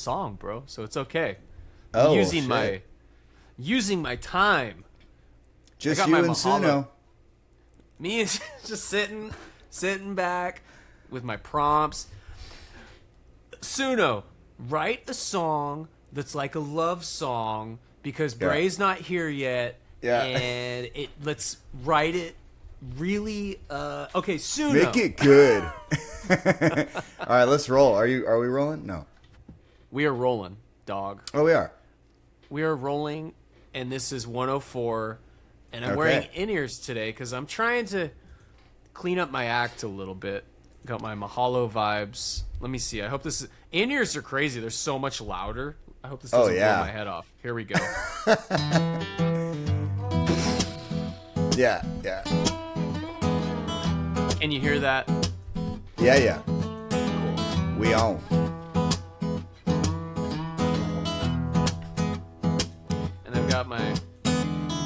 song, bro. So it's okay. Oh, Using my time. Just you and Suno. Me is just sitting back with my prompts. Suno, write a song that's like a love song because Bray's not here yet. Yeah. And let's write it really okay, Suno. Make it good. All right, let's roll. Are we rolling? No. We are rolling, dog. Oh, we are. We are rolling, and this is 104, and I'm wearing in-ears today because I'm trying to clean up my act a little bit. Got my Mahalo vibes. Let me see. I hope this is... In-ears are crazy. They're so much louder. I hope this doesn't blow my head off. Here we go. Yeah. Can you hear that? Yeah. Cool. We on. And I've got my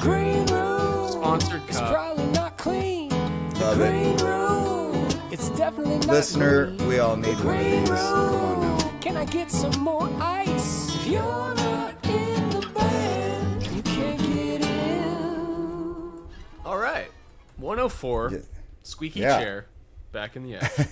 green room. Sponsored It's cup. probably not clean. Love The it. green room. It's definitely not Listener, green. we all need one of Green these. Come on now. room. Can I get some more ice? If you're not in the band, you can't get in. All right. 104. Yeah. Squeaky Yeah. chair. Back in the action.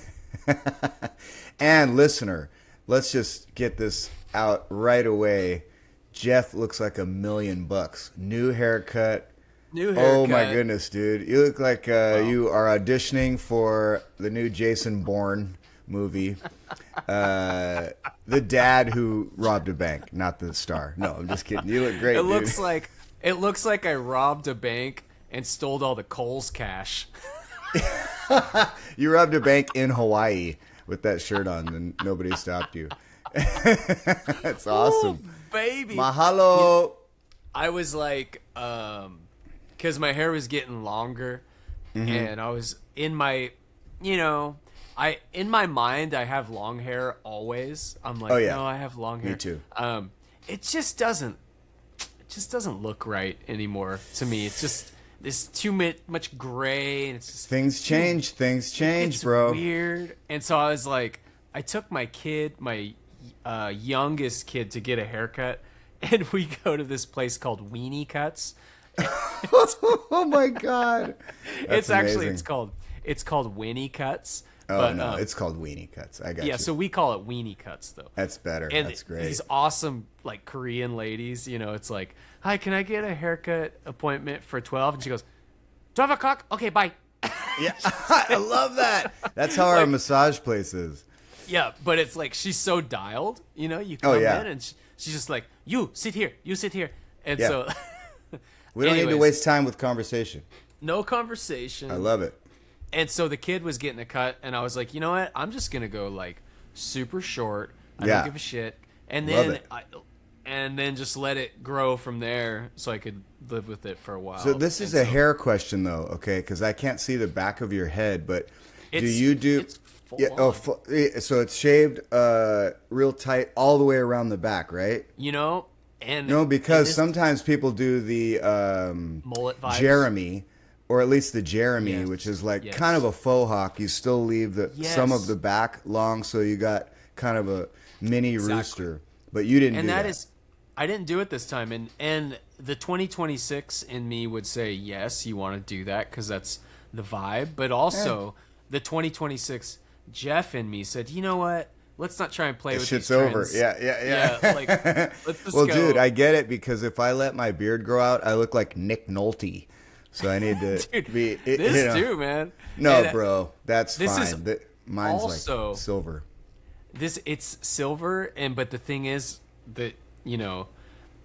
And listener, let's just get this out right away. Jeff looks like $1 million. New haircut. New haircut. Oh my goodness, dude! You look like you are auditioning for the new Jason Bourne movie. The dad who robbed a bank, not the star. No, I'm just kidding. You look great. It dude. looks like I robbed a bank and stole all the Kohl's cash. You robbed a bank in Hawaii with that shirt on, and nobody stopped you. That's awesome, Ooh, baby. Mahalo. I was like, because my hair was getting longer, and I was in my, in my mind I have long hair always. I'm like, no, I have long hair. Me too. It just doesn't look right anymore to me. It's just there's too much gray, and it's just Things change, it's bro. weird. And so I was like, I took my youngest kid to get a haircut, and we go to this place called Weenie Cuts. Oh my god! That's amazing. it's called Winnie Cuts. Oh but, no, it's called Weenie Cuts. I got you. yeah, so we call it Weenie Cuts though. That's better. And That's great. these awesome like Korean ladies, it's like, hi, can I get a haircut appointment for 12? And she goes, 12 o'clock? Okay, bye. Yeah, I love that. That's how our massage place is. Yeah, but it's like she's so dialed, you come in and she's just like, you sit here, and so we don't need to waste time with conversation. No conversation. I love it. And so the kid was getting a cut, and I was like, you know what? I'm just gonna go like super short. I don't give a shit, and then just let it grow from there, so I could live with it for a while. So this is a hair question, though, okay? Because I can't see the back of your head, but do you do? It's full on. So it's shaved real tight all the way around the back, right? And no, because sometimes people do the mullet vibes. Jeremy. Or at least the Jeremy, which is like kind of a faux hawk. You still leave some of the back long, so you got kind of a mini rooster. But you didn't do that. And I didn't do it this time. And the 2026 in me would say, yes, you want to do that because that's the vibe. But also, the 2026 Jeff in me said, you know what? Let's not try and play with shit's these over. trends. Yeah. Let's just well, go. dude, I get it because if I let my beard grow out, I look like Nick Nolte. So I need to be. Too, man. No, And, bro, that's this fine. Mine's also, like silver. It's silver, but the thing is that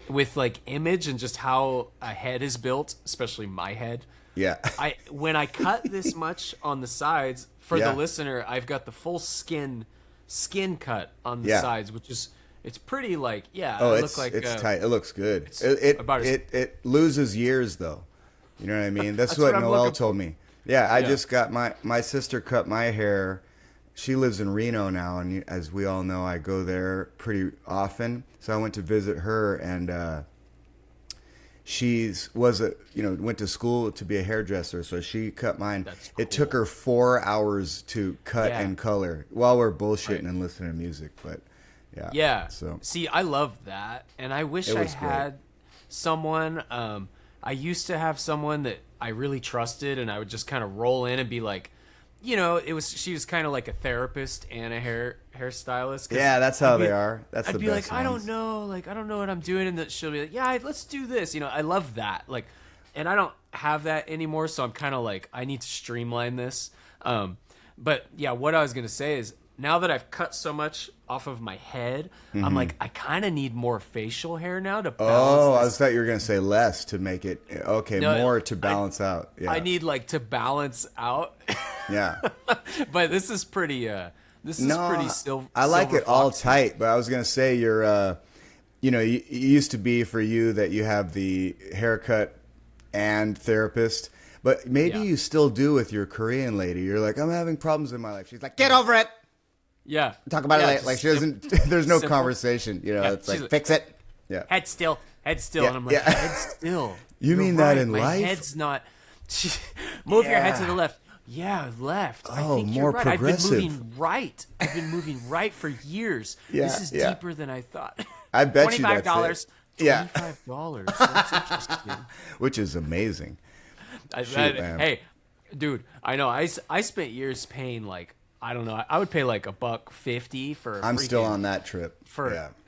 with like image and just how a head is built, especially my head. Yeah. When I cut this much on the sides for the listener, I've got the full skin cut on the sides, which is. It's pretty like it's tight. It looks good. It loses years though. You know what I mean? That's what Noelle told me. Yeah, I just got my sister cut my hair. She lives in Reno now, and as we all know, I go there pretty often. So I went to visit her, and went to school to be a hairdresser. So she cut mine. That's cool. It took her 4 hours to cut and color while we're bullshitting and listening to music. But Yeah. So see, I love that, and I wish I had someone. I used to have someone that I really trusted, and I would just kind of roll in and be like, she was kind of like a therapist and a hairstylist. Yeah, that's how they are. That's the best. I'd be like, ones. I don't know what I'm doing, and she'll be like, yeah, let's do this. I love that. Like, and I don't have that anymore, so I'm kind of like, I need to streamline this. But yeah, what I was gonna say is, now that I've cut so much off of my head, I'm like, I kind of need more facial hair now to balance. I thought you were going to say less to make it, more to balance out. Yeah. I need to balance out. Yeah. But this is pretty, pretty still. I like it all tight, but I was going to say it used to be for you that you have the haircut and therapist, but maybe you still do with your Korean lady. You're like, I'm having problems in my life. She's like, get over it. Yeah. Talk about it later. Like she doesn't. There's no conversation. It's like fix it. Yeah. Head still. Yeah, and I'm like, head still. You mean that in life? My head's not. Move your head to the left. Yeah, left. I think more you're right. progressive. I've been moving right for years. Yeah, this is deeper than I thought. I bet you that's $25. it. Yeah. $25. That's interesting. Which is amazing. Man. Hey, dude, I know. I spent years paying I don't know. I would pay $1.50 for. I'm still on that trip.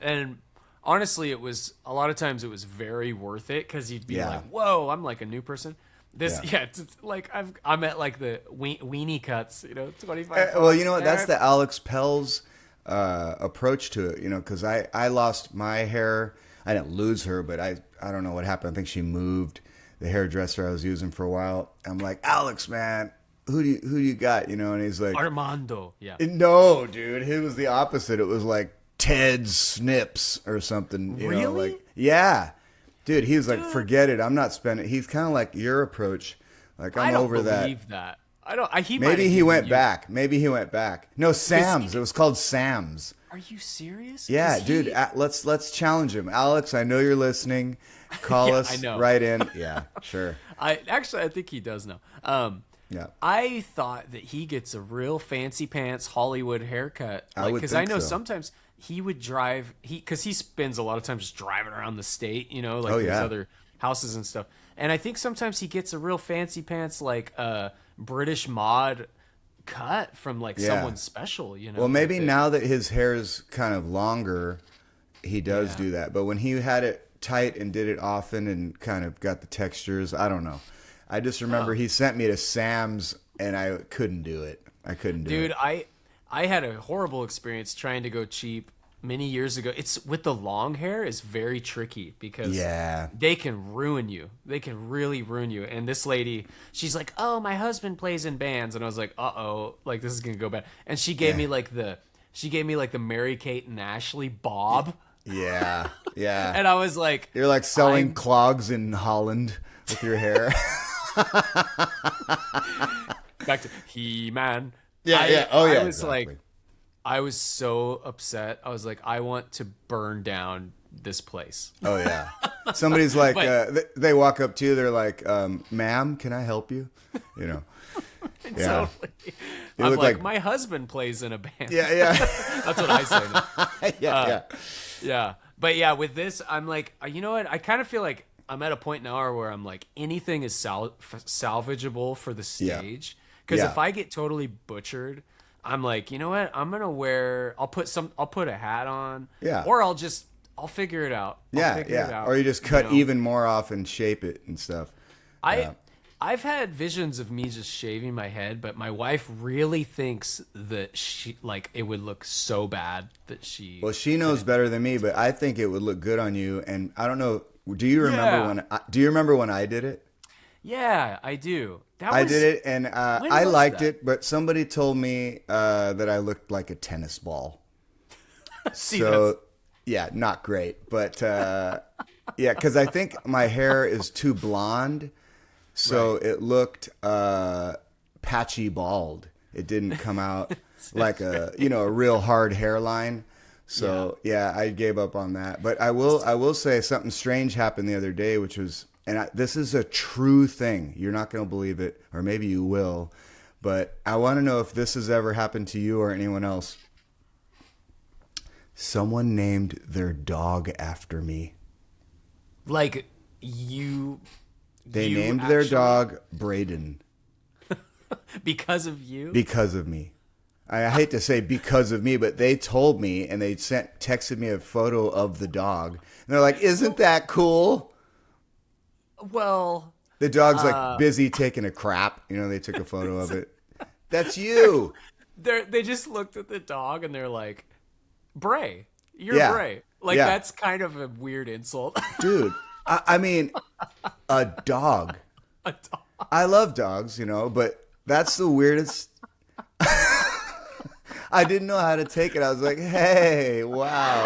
And honestly, it's a lot of times it was very worth it because you'd be like, "Whoa, I'm like a new person." It's like I'm at the weenie cuts, 25. Well, you know what? That's the Alex Pell's approach to it. Because I lost my hair. I didn't lose her, but I don't know what happened. I think she moved the hairdresser I was using for a while. I'm like, Alex, man. Who do you got? And he's like Armando. Yeah. No, dude. It was the opposite. It was like Ted Snips or something. Really? Yeah. Dude, he's like, forget it. I'm not spending. He's kind of like your approach. Like I'm over that. I don't believe that. I don't. Maybe he went back. No, Sam's. It was called Sam's. Are you serious? Yeah, dude. Let's challenge him, Alex. I know you're listening. Call us. I know. Right in. Yeah, sure. I think he does know. Yeah. I thought that he gets a real fancy pants Hollywood haircut. Because I know sometimes he would drive, because he spends a lot of time just driving around the state, these other houses and stuff. And I think sometimes he gets a real fancy pants, British mod cut from someone special, Well, maybe now that his hair is kind of longer, he does do that. But when he had it tight and did it often and kind of got the textures, I don't know. I just remember he sent me to Sam's and I couldn't do it. Dude, I had a horrible experience trying to go cheap many years ago. It's with the long hair is very tricky because they can ruin you. They can really ruin you. And this lady, she's like, "Oh, my husband plays in bands." And I was like, "Uh-oh, this is going to go bad." And she gave me the Mary-Kate and Ashley bob. Yeah. Yeah. And I was like, you're like selling clogs in Holland with your hair. Back to He-Man. Yeah. I was I was so upset. I was like, I want to burn down this place. Oh yeah. Somebody's like, they walk up to you. They're like, "Ma'am, can I help you?" Yeah. Totally. I'm like, my husband plays in a band. Yeah. That's what I say now. Yeah. But yeah, with this, I'm like, you know what? I kind of feel like I'm at a point now where I'm like, anything is salvageable for the stage. Because if I get totally butchered, I'm like, you know what? I'll put a hat on. Yeah. Or I'll figure it out. Or you just cut even more off and shape it and stuff. I've had visions of me just shaving my head, but my wife really thinks that it would look so bad that she. Well, she knows better than me, but I think it would look good on you. And I don't know. Do you remember when I did it? Yeah, I do. I did it, and I liked it, but somebody told me that I looked like a tennis ball. Not great, but because I think my hair is too blonde. So it looked patchy bald. It didn't come out like a real hard hairline. So I gave up on that. But I will say something strange happened the other day, which was, this is a true thing. You're not going to believe it, or maybe you will. But I want to know if this has ever happened to you or anyone else. Someone named their dog after me. Like you. They named their dog Braden. Because of you? Because of me. I hate to say because of me, but they told me and they texted me a photo of the dog. And they're like, isn't that cool? Well. The dog's like busy taking a crap. You know, they took a photo of it. That's you. They just looked at the dog and they're like, Bray. You're Bray. Like, that's kind of a weird insult. Dude, I mean, a dog. A dog. I love dogs, you know, but that's the weirdest. I didn't know how to take it. I was like, hey, wow.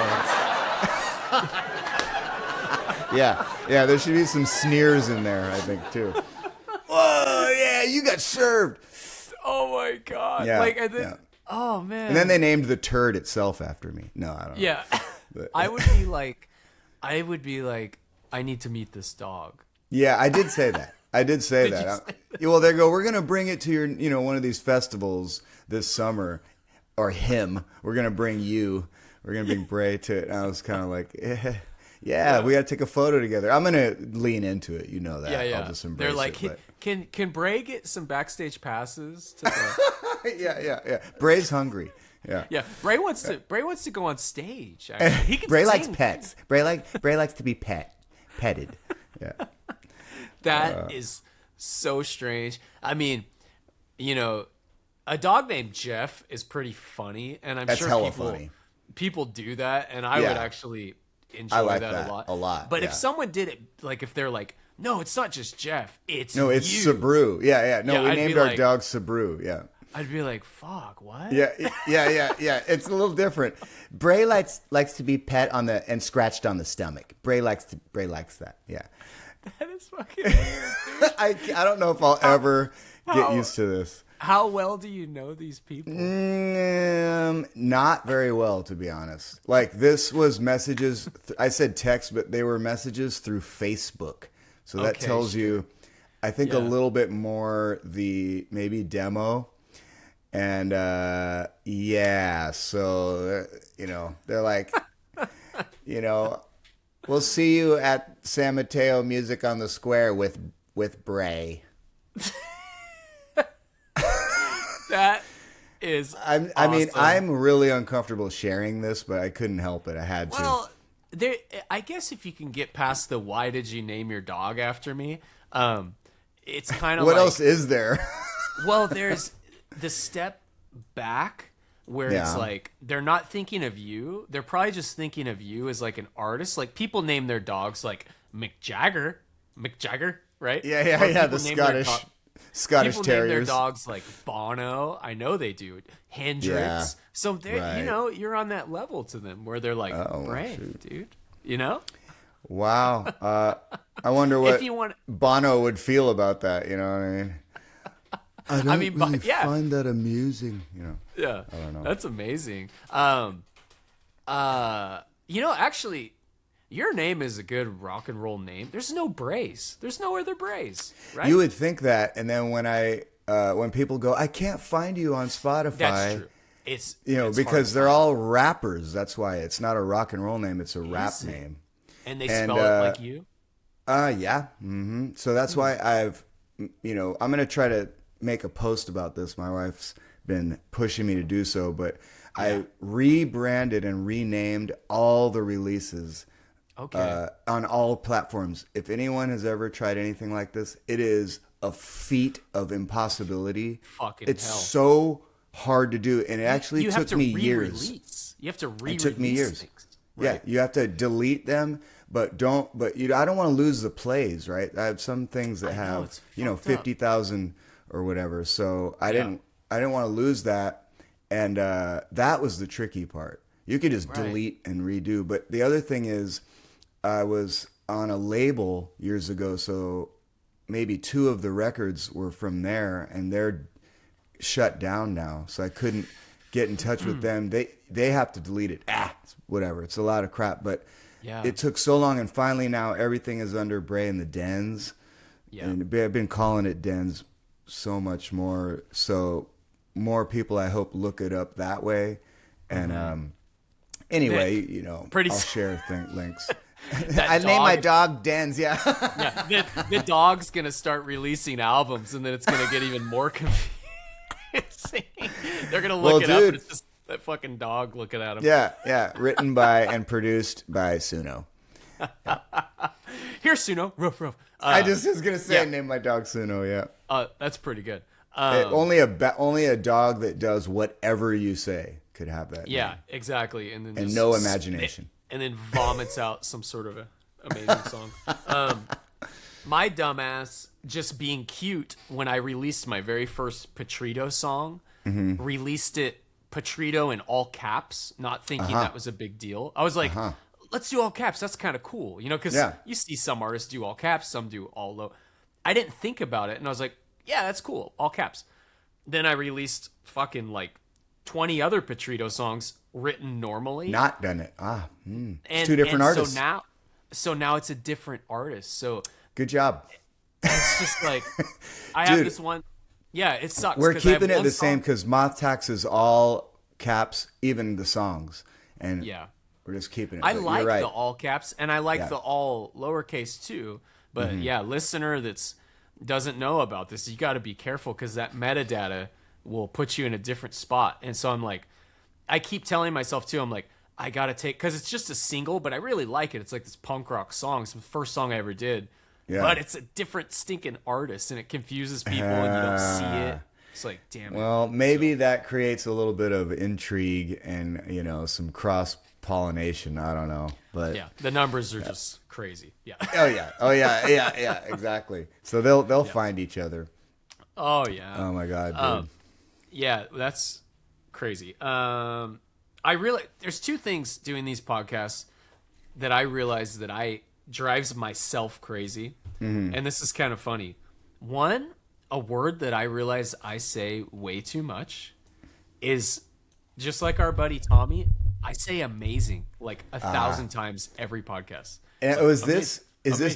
Yeah, there should be some sneers in there, I think, too. Whoa, yeah, you got served. Oh, my God. Yeah, like, and then, oh, man. And then they named the turd itself after me. No, I don't know. Yeah. But, I would be like, I need to meet this dog. Yeah, I did say that. Did say that. Well, they go, we're going to bring it to your, you know, one of these festivals this summer, or him. We're going to bring you. We're going to bring Bray to it. And I was kind of like, yeah, we got to take a photo together. I'm going to lean into it. You know that. Yeah. I'll just embrace They're like, it. can Bray get some backstage passes to the... Yeah. Bray's hungry. Yeah. Yeah. Bray wants to go on stage. He can Bray sing. likes pets. Bray likes to be petted. Yeah. That is so strange. I mean, you know, a dog named Jeff is pretty funny, and I'm sure people do that, and I would actually enjoy that a lot. But if someone did it, like if they're like, no, it's not just Jeff, it's you. Sabru. Yeah. No, we named our dog Sabru. Yeah. I'd be like, fuck, what? Yeah. It's a little different. Bray likes to be pet on the and scratched on the stomach. Bray likes that. Yeah. That is fucking weird, dude. I don't know if I'll ever get used to this. How well do you know these people? Not very well, to be honest. Like, this was messages. I said text, but they were messages through Facebook. So that tells you, I think, a little bit more the maybe demo. And, so, you know, they're like, you know, we'll see you at San Mateo Music on the Square with Bray. That is awesome. I mean, I'm really uncomfortable sharing this, but I couldn't help it. I had to. Well, I guess if you can get past the why did you name your dog after me, it's kind of what else is there? Well, there's the step back where it's like they're not thinking of you. They're probably just thinking of you as like an artist. Like people name their dogs like Mick Jagger, right? Yeah. The Scottish people Terriers. Name their dogs like Bono. I know they do. Hendrix. Yeah, so they're you know, you're on that level to them where they're like, brave, dude. You know? Wow. I wonder what Bono would feel about that. You know what I mean? I don't really find that amusing. You know? Yeah. I don't know. That's amazing. You know, actually, your name is a good rock and roll name. There's no Brays. There's no other Brays, right? You would think that, and then when people go, I can't find you on Spotify. That's true. It's because they're all rappers. That's why it's not a rock and roll name. It's a rap name. And they spell it like you? Yeah. Mm-hmm. So that's why I'm going to try to make a post about this. My wife's been pushing me to do so, but I rebranded and renamed all the releases. Okay. On all platforms. If anyone has ever tried anything like this, it is a feat of impossibility. Fucking it's hell. So hard to do, and it actually took me years. You have to re-release. It took me years. Things. Right. Yeah, you have to delete them, but I don't want to lose the plays, right? I have some things that have 50,000 or whatever, so I didn't want to lose that, and that was the tricky part. You could just delete and redo, but the other thing is, I was on a label years ago, so maybe 2 of the records were from there, and they're shut down now, so I couldn't get in touch with them. They have to delete it. Whatever. It's a lot of crap, but it took so long, and finally now everything is under Bray and the Dens. Yeah. And I've been calling it Dens so much more, so more people I hope look it up that way, and Anyway, I'll share links. I named my dog Dens. Yeah. Yeah. The dog's gonna start releasing albums, and then it's gonna get even more confusing. They're gonna look up, and it's just that fucking dog looking at him. Yeah. Written by and produced by Suno. Here's Suno. Ruff, ruff. I just was gonna say I named my dog Suno. Yeah. That's pretty good. Only a dog that does whatever you say could have that. Yeah, name. Exactly. And then no imagination. And then vomits out some sort of amazing song. My dumbass, just being cute, when I released my very first Petrito song, released it Petrito in all caps, not thinking that was a big deal. I was like, let's do all caps. That's kind of cool, because you see some artists do all caps, some do all low. I didn't think about it, and I was like, yeah, that's cool, all caps. Then I released fucking like 20 other Petrito songs written normally. Not done it. It's two different artists. So now it's a different artist. So good job. It's just like I have this one. Yeah, it sucks. We're keeping it the same because Moth Tax is all caps, even the songs, and we're just keeping it. I like the all caps, and I like the all lowercase too. But listener that's doesn't know about this, you got to be careful because that metadata will put you in a different spot. And so I'm like, I keep telling myself too, I'm like, I got to take, because it's just a single, but I really like it. It's like this punk rock song. It's the first song I ever did. Yeah. But it's a different stinking artist, and it confuses people, and you don't see it. It's like, damn it. Well, maybe that creates a little bit of intrigue and, some cross-pollination. I don't know. But yeah, the numbers are just crazy. Yeah. Oh, yeah, exactly. So they'll find each other. Oh, yeah. Oh, my God, dude. Yeah, that's crazy. There's two things doing these podcasts that I realize that drives myself crazy. And this is kind of funny. One, a word that I realize I say way too much is just like our buddy Tommy. I say amazing like 1,000 times every podcast. And is this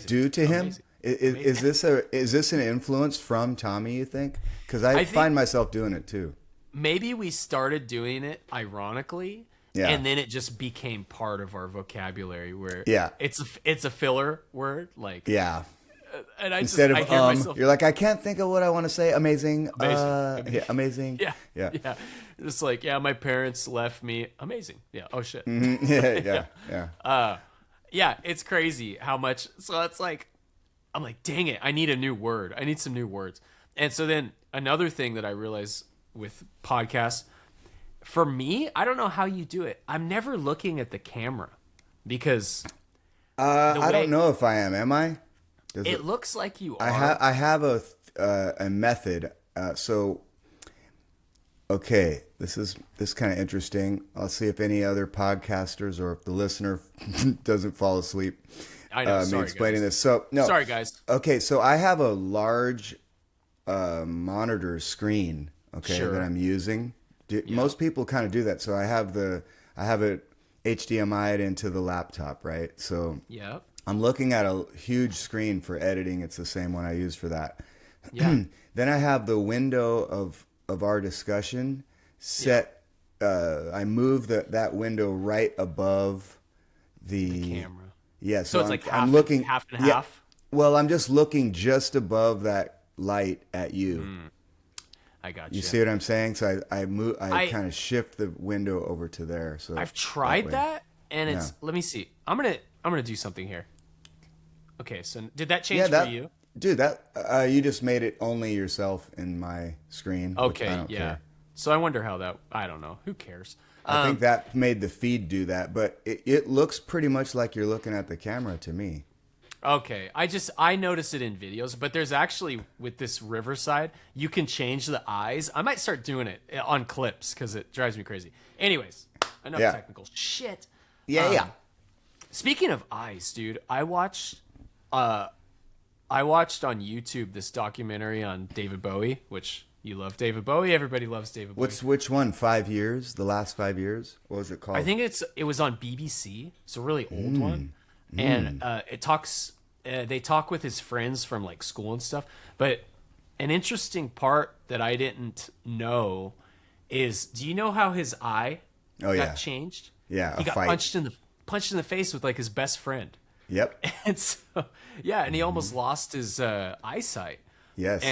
due to him? Is this an influence from Tommy, you think? Because I find myself doing it too. Maybe we started doing it ironically, and then it just became part of our vocabulary where it's a filler word. Like and instead of myself, you're like, I can't think of what I want to say. Amazing. Amazing. Yeah. Just like, my parents left me. Amazing. Yeah. Oh shit. Yeah. It's crazy how much. So it's like, I'm like, dang it, I need a new word. I need some new words. And so then another thing that I realize with podcasts, for me, I don't know how you do it. I'm never looking at the camera because I don't know if I am. Am I? It looks like you are. I have a method. Okay, this is kind of interesting. I'll see if any other podcasters or if the listener doesn't fall asleep. I know. Me explaining this. So no, sorry guys. Okay, so I have a large monitor screen. Okay, that I'm using. Most people kind of do that. So I have it HDMI'd into the laptop, right? So I'm looking at a huge screen for editing. It's the same one I use for that. Yeah. Then I have the window of our discussion set. I move that window right above the camera. Yeah, so it's like I'm looking half and half. Well, I'm just looking just above that light at you. I got you. You see what I'm saying? So I move. I kind of shift the window over to there. So I've tried that, and it's. Let me see. I'm gonna do something here. Okay, so did that change for you? Dude, that you just made it only yourself in my screen. Okay, I don't care. So I wonder how that. I don't know. Who cares? I think that made the feed do that, but it looks pretty much like you're looking at the camera to me. Okay, I notice it in videos, but there's actually with this Riverside, you can change the eyes. I might start doing it on clips because it drives me crazy. Anyways, enough technical shit. Yeah. Speaking of eyes, dude, I watched on YouTube this documentary on David Bowie, which you love David Bowie. Everybody loves David Bowie. Which one? 5 years? The last 5 years? What was it called? I think it was on BBC. It's a really old one, and it talks. They talk with his friends from like school and stuff. But an interesting part that I didn't know is, do you know how his eye got changed? Yeah, he got fight. punched in the face with like his best friend. Yep. And so and he almost lost his eyesight. Yes.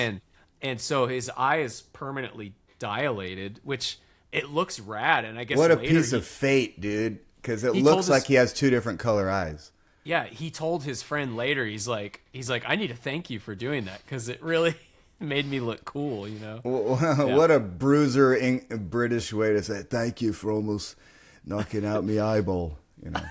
And so his eye is permanently dilated, which it looks rad. And I guess what a piece of fate, dude. Because it looks like he has two different color eyes. Yeah, he told his friend later. He's like, I need to thank you for doing that because it really made me look cool, you know. What a bruiser British way to say thank you for almost knocking out my eyeball. You know.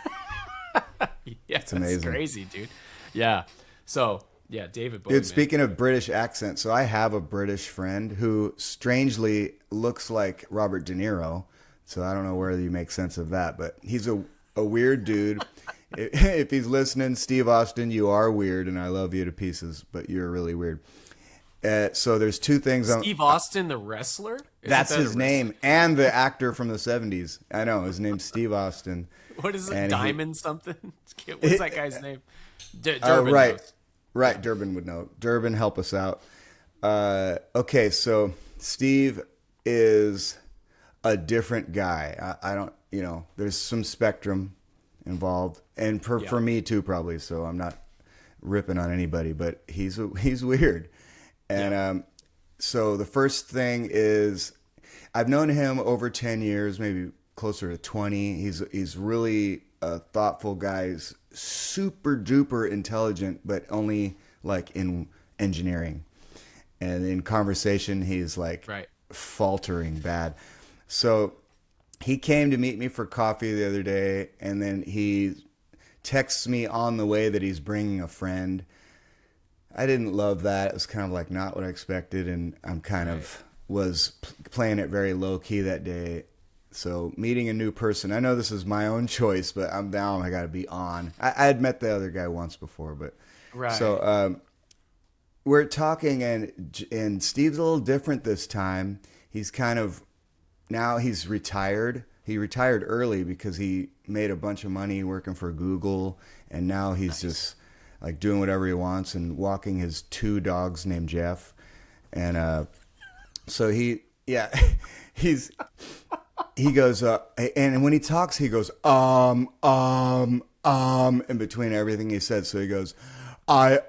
Yeah, it's amazing. That's crazy, dude. Yeah. So yeah, David Bowie. Dude, speaking of British accent, so I have a British friend who strangely looks like Robert De Niro. So I don't know whether you make sense of that, but he's a weird dude. If he's listening, Steve Austin, you are weird, and I love you to pieces, but you're really weird. So there's two things. Steve Austin, the wrestler? That's his name, and the actor from the 70s. I know, his name's Steve Austin. What is it, Diamond something? What's that guy's name? Durbin right. knows. Right, Durbin would know. Durbin, help us out. Okay, so Steve is a different guy. I don't, there's some spectrum involved, and for me too, probably. So I'm not ripping on anybody, but he's weird. And so the first thing is, I've known him over 10 years, maybe closer to 20. He's really a thoughtful guy. He's super duper intelligent, but only like in engineering. And in conversation, he's like faltering bad. So he came to meet me for coffee the other day, and then he texts me on the way that he's bringing a friend. I didn't love that. It was kind of like not what I expected, and I'm kind of was playing it very low key that day. So meeting a new person, I know this is my own choice, but I'm down. I got to be on. I had met the other guy once before, but so we're talking, and Steve's a little different this time. He's kind of now he's retired. He retired early because he made a bunch of money working for Google, and now he's just like doing whatever he wants and walking his two dogs named Jeff. And so he goes, and when he talks, he goes, in between everything he said. So he goes, I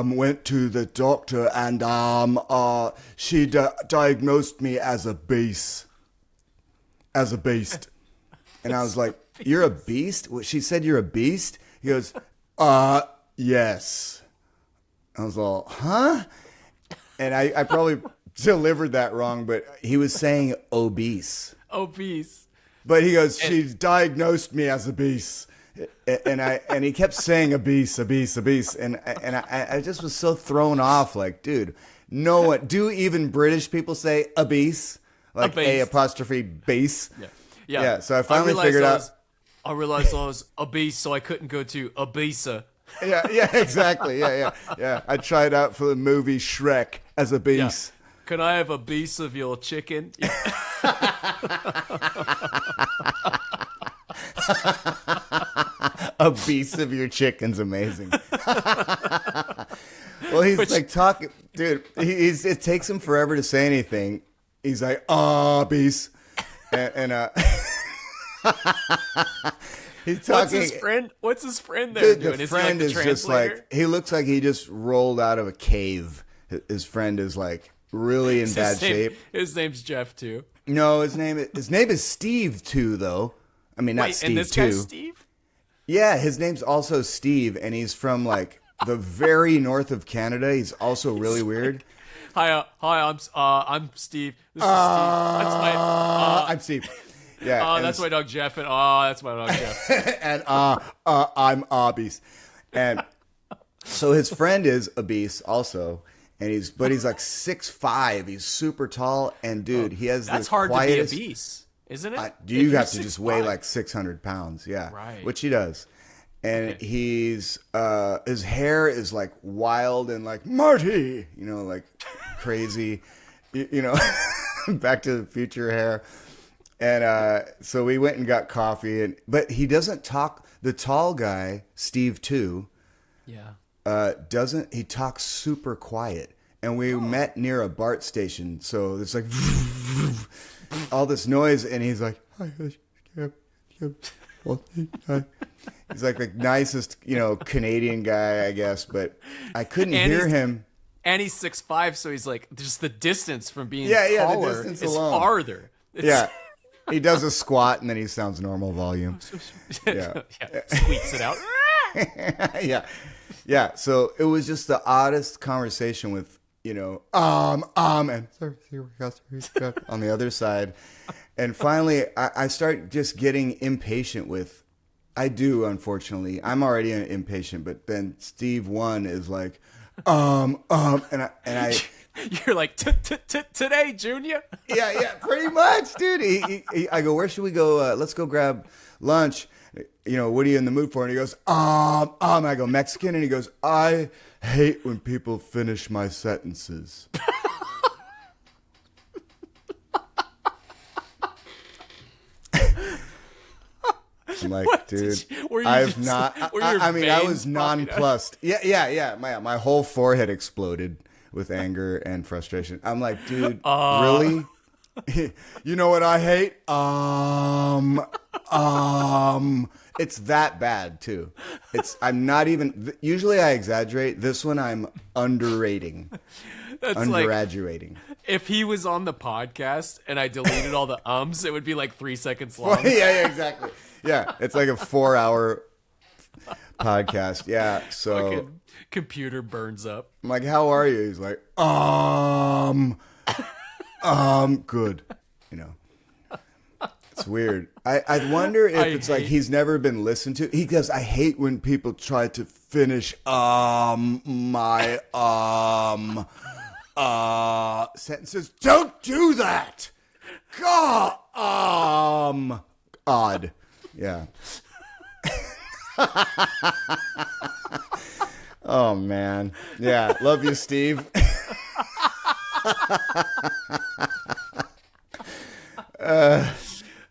went to the doctor and she diagnosed me as a beast. And I was like, you're a beast? She said you're a beast? He goes, yes. I was all, huh? And I probably delivered that wrong, but he was saying obese. But he goes, she diagnosed me as a beast. And he kept saying obese. And I just was so thrown off, like, dude, no one, do even British people say obese? Like A' base? Yeah. So I finally figured out. I realized I was obese, so I couldn't go to Ibiza. Yeah, exactly. Yeah. I tried out for the movie Shrek as a beast. Yeah. Can I have a piece of your chicken? A piece of your chicken's amazing. Well, he's like talking, dude. It takes him forever to say anything. He's like, beast, and he's talking. What's his friend there doing? The friend is just like, he looks like he just rolled out of a cave. His friend is like really in bad shape. His name's Jeff too. No, his name is Steve too, though. I mean, not Steve and this too. Guy's Steve? Yeah, his name's also Steve, and he's from like the very north of Canada. He's also really weird. Hi, I'm Steve. This is Steve. That's my. I'm Steve. Yeah. That's my dog Jeff, and that's my dog Jeff. And I'm obese, and so his friend is obese also, and he's like 6'5". He's super tall, and dude, he has that's the hard quietest, to be obese, isn't it? You have to just weigh like 600 pounds, yeah, right. Which he does. And he's his hair is like wild and like Marty, like crazy, Back to the Future hair. And so we went and got coffee, but he doesn't talk. The tall guy, Steve too, he talks super quiet. And we met near a BART station, so it's like all this noise, and he's like, He's like the nicest, Canadian guy, I guess, but I couldn't hear him. And he's 6'5", so he's like, just the distance from being the taller distance is alone. farther. Yeah. He does a squat and then he sounds normal volume. Yeah. Squeaks it out. Yeah. So it was just the oddest conversation with, and on the other side. And finally, I start just getting impatient with, I do, unfortunately. I'm already impatient, but then Steve 1 is like, and I You're like, today, Junior? Yeah, pretty much, dude. I go, where should we go? Let's go grab lunch. What are you in the mood for? And he goes, I go, Mexican? And he goes, I hate when people finish my sentences. I'm like, What dude, I've not. I was nonplussed. Yeah. My whole forehead exploded with anger and frustration. I'm like, dude, really? You know what I hate? It's that bad too. I'm not even. Usually I exaggerate. This one I'm underrating. That's undergraduating. Like, if he was on the podcast and I deleted all the ums, it would be like 3 seconds long. Yeah, exactly. Yeah, it's like a 4-hour podcast. Yeah, so fucking computer burns up. I'm like, how are you? He's like, good. It's weird. I wonder if it's like he's never been listened to. He goes, I hate when people try to finish my sentences. Don't do that. God, odd. Yeah. Oh man. Yeah. Love you, Steve.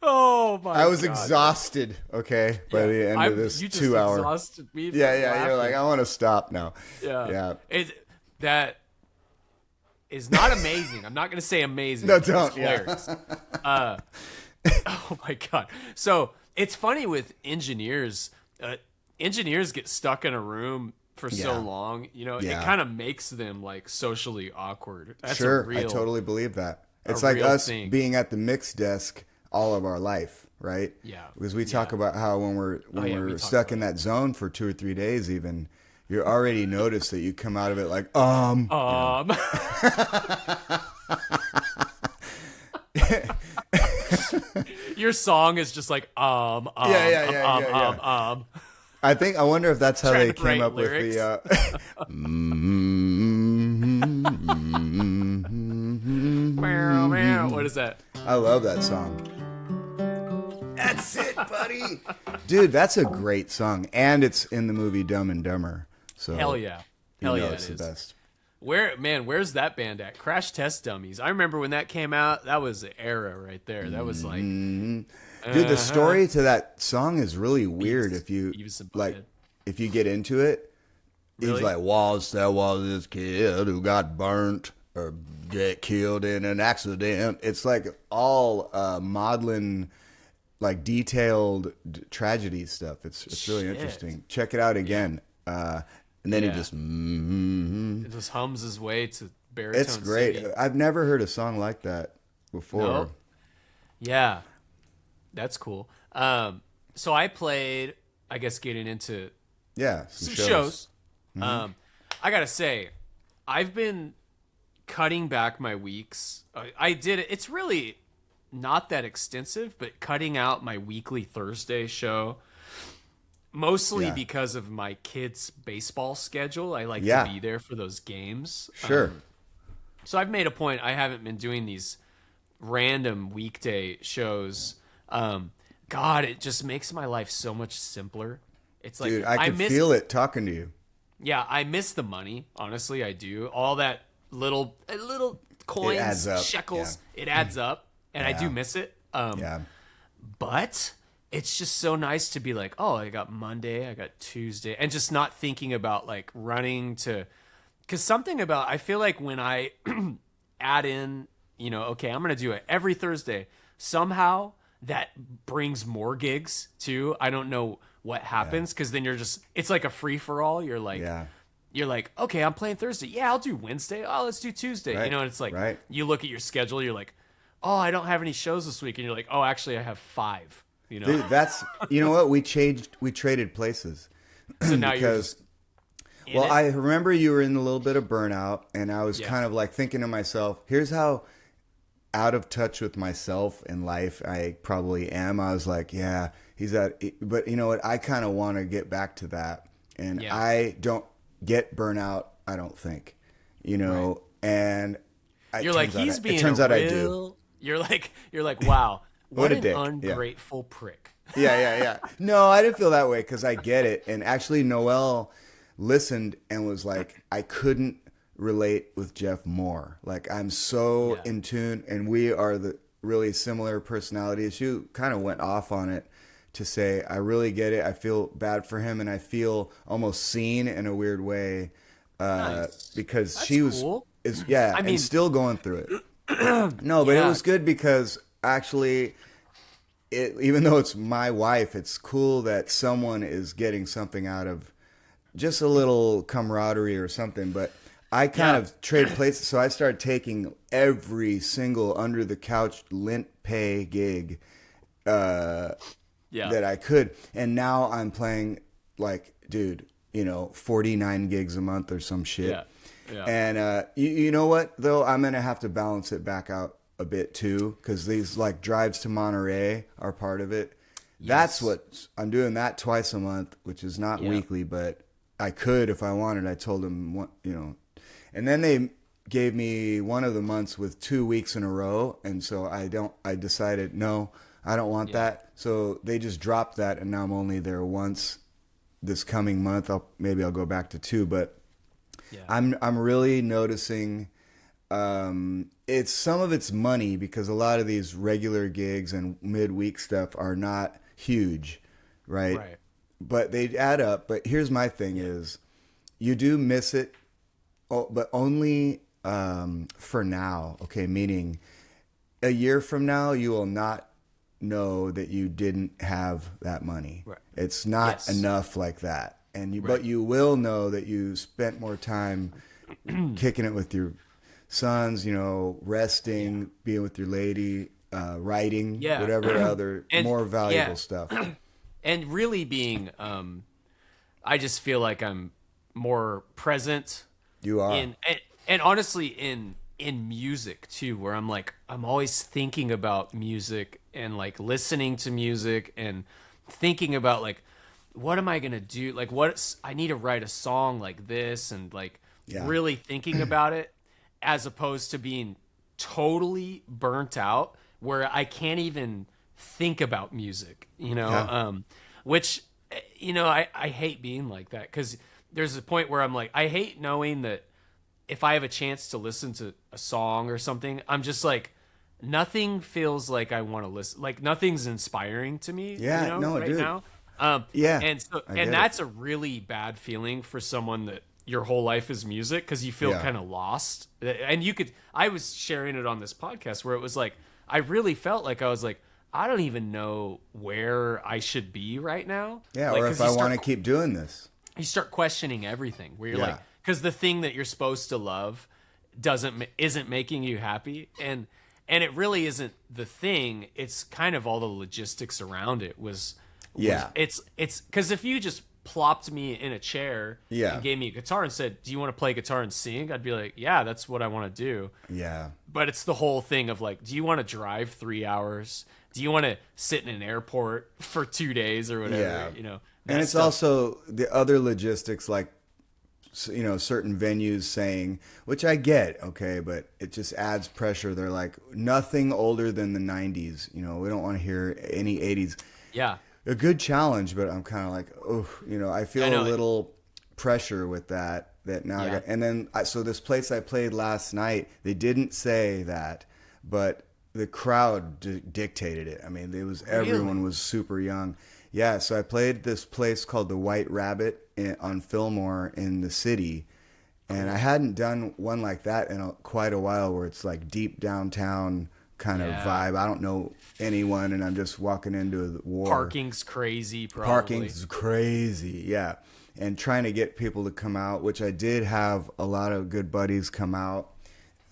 Oh my! I was exhausted. Okay, by the end of this you 2 hour. Exhausted me. Yeah. You're like, I want to stop now. Yeah. That is not amazing. I'm not going to say amazing. No, don't. It's oh my god. So it's funny with engineers. Engineers get stuck in a room for so long. It kind of makes them like socially awkward. That's I totally believe that. It's like us being at the mix desk all of our life, right? Yeah. Because we talk about how when we're stuck in that zone for 2 or 3 days, even you already notice that you come out of it like Your song is just like I wonder if that's how they came up lyrics. With the What is that? I love that song. That's it, buddy. Dude, that's a great song. And it's in the movie Dumb and Dumber. So Hell yeah. It's the best. Where's that band at? Crash Test Dummies. I remember when that came out. That was the era right there. That was like, dude. The story to that song is really weird. If you get into it, really? He's like, there was this kid who got burnt or get killed in an accident. It's like all maudlin, like detailed tragedy stuff. It's really interesting. Check it out again. And then he just it just hums his way to baritone. It's great. City. I've never heard a song like that before. No? Yeah, that's cool. So I played, I guess, getting into some shows. Mm-hmm. I gotta say, I've been cutting back my weeks. I did it. It's really not that extensive, but cutting out my weekly Thursday show. Mostly because of my kids' baseball schedule. I like to be there for those games. Sure. So I've made a point. I haven't been doing these random weekday shows. God, it just makes my life so much simpler. It's like, dude, I can feel it talking to you. Yeah, I miss the money. Honestly, I do. All that little coins, it adds up. shekels, it adds up, and I do miss it. But it's just so nice to be like, oh, I got Monday, I got Tuesday, and just not thinking about like running to, because something about, I feel like when I add in, okay, I'm going to do it every Thursday, somehow that brings more gigs too. I don't know what happens because then it's like a free for all. You're like, okay, I'm playing Thursday. Yeah, I'll do Wednesday. Oh, let's do Tuesday. Right. You know, and it's like Right. you look at your schedule. You're like, oh, I don't have any shows this week, and you're like, oh, actually, I have 5. You know, Dude, that's you know what we traded places. so now you're because just well, it. I remember you were in a little bit of burnout, and I was Yeah. kind of like thinking to myself, here's how out of touch with myself in life I probably am. I was like, yeah, but you know what? I kind of want to get back to that. And Yeah. I don't get burnout, I don't think, you know, and You're like, he's being it turns a out real... I do. You're like, wow, what a an dick. ungrateful prick. Yeah. No, I didn't feel that way because I get it. And actually, Noelle listened and was like, I couldn't relate with Jeff more. Like, I'm so in tune, and we are the really similar personalities. She kind of went off on it to say, I really get it. I feel bad for him, and I feel almost seen in a weird way because That's she was, cool. and still going through it. No, but it was good because actually, even though it's my wife, it's cool that someone is getting something out of just a little camaraderie or something. But I kind of trade places, so I started taking every single under the couch lint pay gig that I could, and now I'm playing like, dude, 49 gigs a month or some shit. Yeah. And you know what though, I'm gonna have to balance it back out a bit too, because these like drives to Monterey are part of it. Yes. That's what I'm doing, that twice a month, which is not weekly, but I could if I wanted. I told them, and then they gave me one of the months with 2 weeks in a row, and so I decided no, I don't want that. So they just dropped that, and now I'm only there once this coming month. Maybe I'll go back to 2, but I'm really noticing it's some of it's money, because a lot of these regular gigs and midweek stuff are not huge, right? But they add up. But here's my thing is, you do miss it, but only for now, okay? Meaning a year from now, you will not know that you didn't have that money. Right. It's not enough like that. And but you will know that you spent more time kicking it with your sons, resting, being with your lady, writing, whatever other more valuable stuff. And really being, I just feel like I'm more present. You are. And honestly, in music too, where I'm always thinking about music and like listening to music and thinking about like, what am I going to do? Like I need to write a song like this, and like really thinking about it, as opposed to being totally burnt out where I can't even think about music, which, I hate being like that, because there's a point where I'm like, I hate knowing that if I have a chance to listen to a song or something, I'm just like, nothing feels like I want to listen. Like nothing's inspiring to me. Right now. And that's a really bad feeling for someone that your whole life is music, because you feel kind of lost. And I was sharing it on this podcast where it was like, I really felt like I was like, I don't even know where I should be right now. Yeah, like, or if I want to keep doing this. You start questioning everything, where you're like, because the thing that you're supposed to love isn't making you happy, and it really isn't the thing. It's kind of all the logistics around it it's because if you just plopped me in a chair and gave me a guitar and said, do you want to play guitar and sing? I'd be like, yeah, that's what I want to do. Yeah. But it's the whole thing of like, do you want to drive 3 hours? Do you want to sit in an airport for 2 days or whatever? And it's also the other logistics, like, certain venues saying, which I get, okay, but it just adds pressure. They're like, nothing older than the 90s. We don't want to hear any 80s. Yeah. A good challenge, but I'm kind of like, I feel a little pressure with that now. And then, so this place I played last night, they didn't say that, but the crowd dictated it. I mean, everyone was super young. Yeah, so I played this place called the White Rabbit on Fillmore in the city, and I hadn't done one like that in quite a while, where it's like deep downtown kind of vibe. I don't know anyone, and I'm just walking into the war. Parking's crazy, probably. Parking's crazy, yeah. And trying to get people to come out, which I did have a lot of good buddies come out.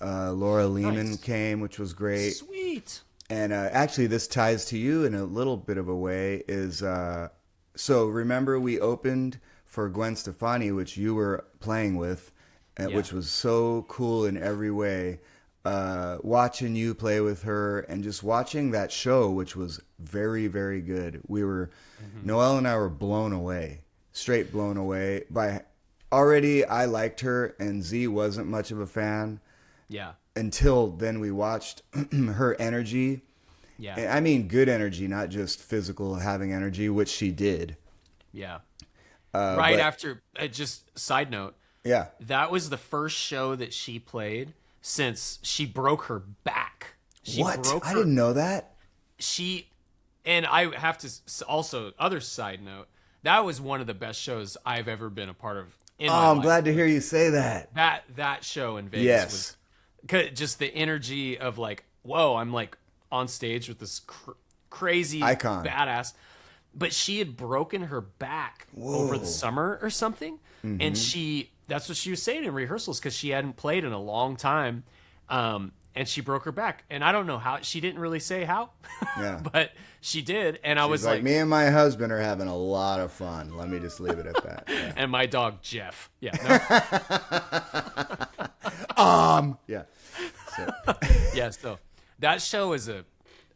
Laura Lehman came, which was great. Sweet. And actually, this ties to you in a little bit of a way. So remember we opened for Gwen Stefani, which you were playing with, which was so cool in every way. Watching you play with her and just watching that show, which was very, very good. Noelle and I were blown away, straight blown away by. Already, I liked her, and Z wasn't much of a fan. Yeah. Until then, we watched her energy. Yeah. I mean, good energy, not just physical having energy, which she did. Yeah. Right after, just side note. Yeah. That was the first show that she played since she broke her back. I didn't know that. And I have to also, other side note, that was one of the best shows I've ever been a part of. I'm glad to hear you say that. That show in Vegas was just the energy of like, whoa, I'm like on stage with this crazy icon, badass. But she had broken her back over the summer or something, and that's what she was saying in rehearsals because she hadn't played in a long time, and she broke her back. And I don't know how. She didn't really say how, but she did. And I was like, me and my husband are having a lot of fun. Let me just leave it at that. Yeah. And my dog Jeff. Yeah. Yeah. So. Yeah. So that show is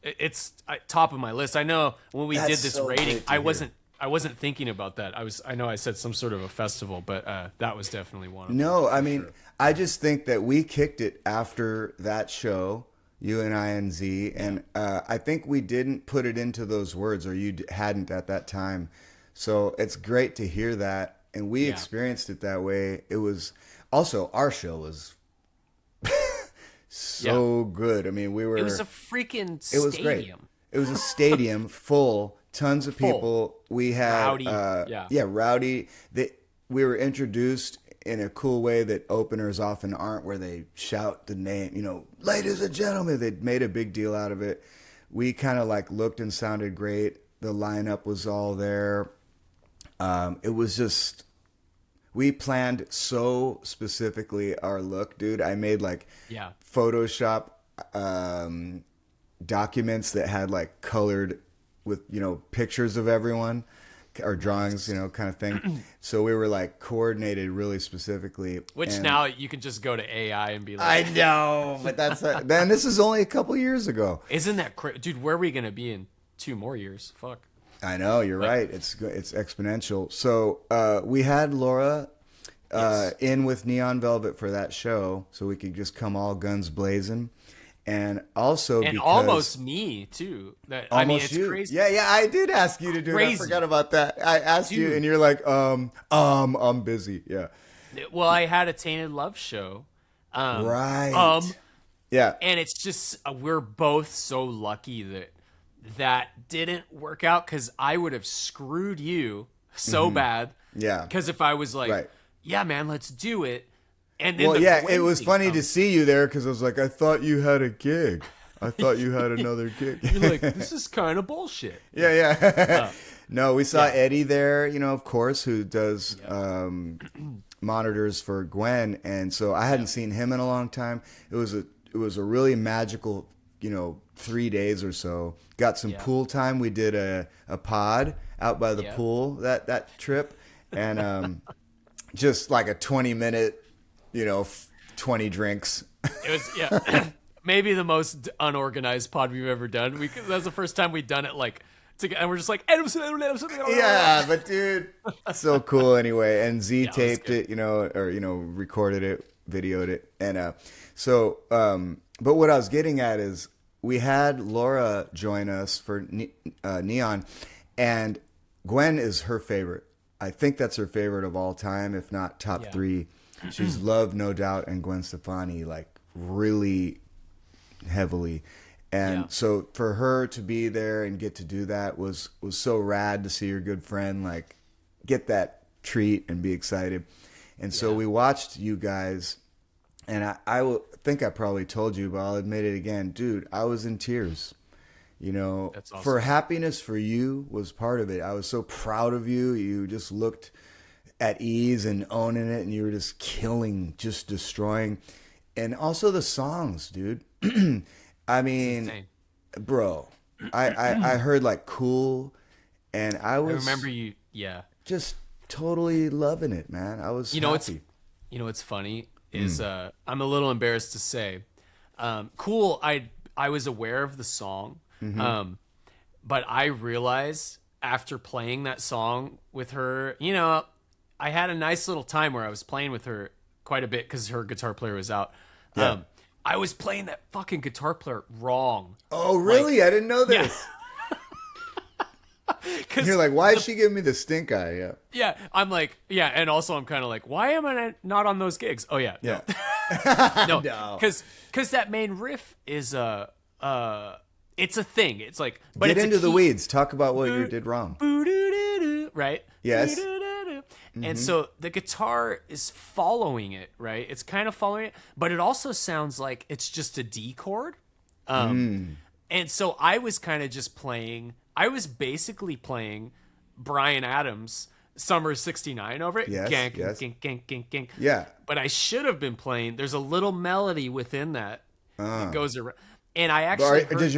it's top of my list. I know when we did this rating, I wasn't thinking about that. I know I said some sort of a festival, but that was definitely one of them. No, I mean, sure. I just think that we kicked it after that show, you and I and Z, and I think we didn't put it into those words, or you hadn't at that time. So it's great to hear that, and we experienced it that way. It was also, our show was so good. I mean, it was a freaking stadium. It was great. It was a stadium full, tons of people. We had rowdy. Rowdy. We were introduced in a cool way that openers often aren't, where they shout the name, ladies and gentlemen. They made a big deal out of it. We kind of like looked and sounded great. The lineup was all there. It was just, we planned so specifically our look, dude. I made Photoshop documents that had like colored with, pictures of everyone, or drawings, kind of thing. So we were like coordinated really specifically. Which now you can just go to AI and be like, I know, but then this is only a couple years ago. Isn't that crazy? Dude, where are we going to be in 2 more years? Fuck. I know, you're right. It's exponential. So we had Laura in with Neon Velvet for that show, so we could just come all guns blazing. And also because almost me too. It's you. Crazy. Yeah, I did ask you to do it. I forgot about that. I asked you, and you're like, I'm busy. Yeah. Well, I had a Tainted Love show. Right. Yeah. And it's just we're both so lucky that didn't work out, because I would have screwed you so bad. Yeah. Because if I was like, yeah, man, let's do it. And then it was funny to see you there, because I was like, I thought you had a gig. I thought you had another gig. You're like, this is kind of bullshit. Yeah. No, we saw Eddie there, of course, who does monitors for Gwen, and so I hadn't seen him in a long time. It was a really magical, 3 days or so. Got some pool time. We did a pod out by the pool that trip, and just like a 20-minute. 20 drinks. It was maybe the most unorganized pod we've ever done. That was the first time we'd done it and we're just like, yeah, but dude, so cool anyway. And Z taped it, or recorded it, videoed it, and but what I was getting at is we had Laura join us for Neon, and Gwen is her favorite. I think that's her favorite of all time, if not top 3. She's loved No Doubt and Gwen Stefani like really heavily, and so for her to be there and get to do that was so rad to see your good friend like get that treat and be excited. And so we watched you guys And I think I probably told you, but I'll admit it again. Dude, I was in tears. You know, That's awesome. For happiness for you was part of it. I was so proud of you. You just looked at ease and owning it, and you were just killing, just destroying. And also the songs, dude. I mean, bro, I heard like Cool, and I remember you, just totally loving it, man. I was happy. What's funny is I'm a little embarrassed to say, Cool. I was aware of the song, but I realized after playing that song with her, you know, I had a nice little time where I was playing with her quite a bit because her guitar player was out. Yeah. I was playing that fucking guitar player wrong. Oh, really? I didn't know this. Yeah. You're like, why is she giving me the stink eye? Yeah. Yeah. I'm like, yeah. And also I'm kind of like, why am I not on those gigs? Oh yeah. Yeah. No. Because that main riff is it's a thing. It's like, but get into the weeds. Talk about what you did wrong. Right? Yes. And so the guitar is following it, right? It's kind of following it, but it also sounds like it's just a D chord. And so I was kind of just playing, I was basically playing Bryan Adams' Summer '69 over it. Yes, Gank, yes. gank, gank, gank, gank. Yeah. But I should have been playing, there's a little melody within that that goes around. And I actually does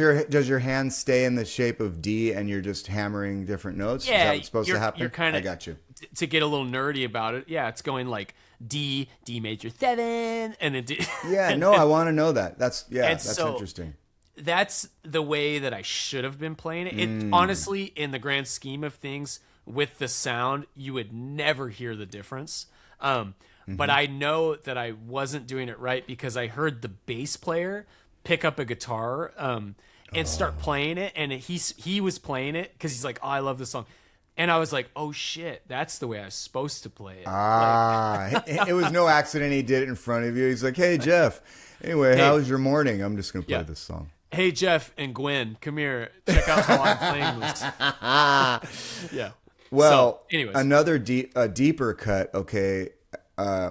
your hand stay in the shape of D and you're just hammering different notes? Yeah, is that what's supposed to happen? You're kind of, I got you. To get a little nerdy about it, yeah, it's going like D major 7, and then D. Yeah, no, I want to know that. That's interesting. That's the way that I should have been playing it. It honestly, in the grand scheme of things, with the sound, you would never hear the difference. But I know that I wasn't doing it right because I heard the bass player pick up a guitar and start playing it, and he was playing it because he's like, oh, I love this song. And I was like, oh shit, that's the way I was supposed to play it. It was no accident he did it in front of you. He's like, hey Jeff, anyway, how was your morning? I'm just gonna play this song. Hey Jeff and Gwen, come here, check out how I'm playing this. Yeah. Well, so, anyways, another deeper cut. Okay,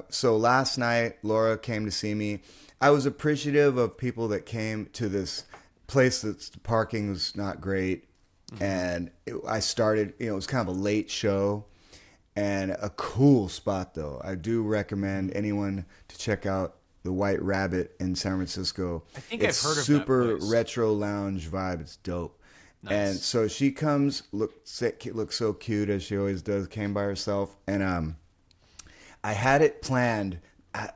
so last night Laura came to see me. I was appreciative of people that came to this place that's the parking was not great. And I started, it was kind of a late show and a cool spot though. I do recommend anyone to check out the White Rabbit in San Francisco. I think I've heard of that super place. retro lounge vibe. It's dope. Nice. And so she comes, looks so cute as she always does, came by herself. And I had it planned.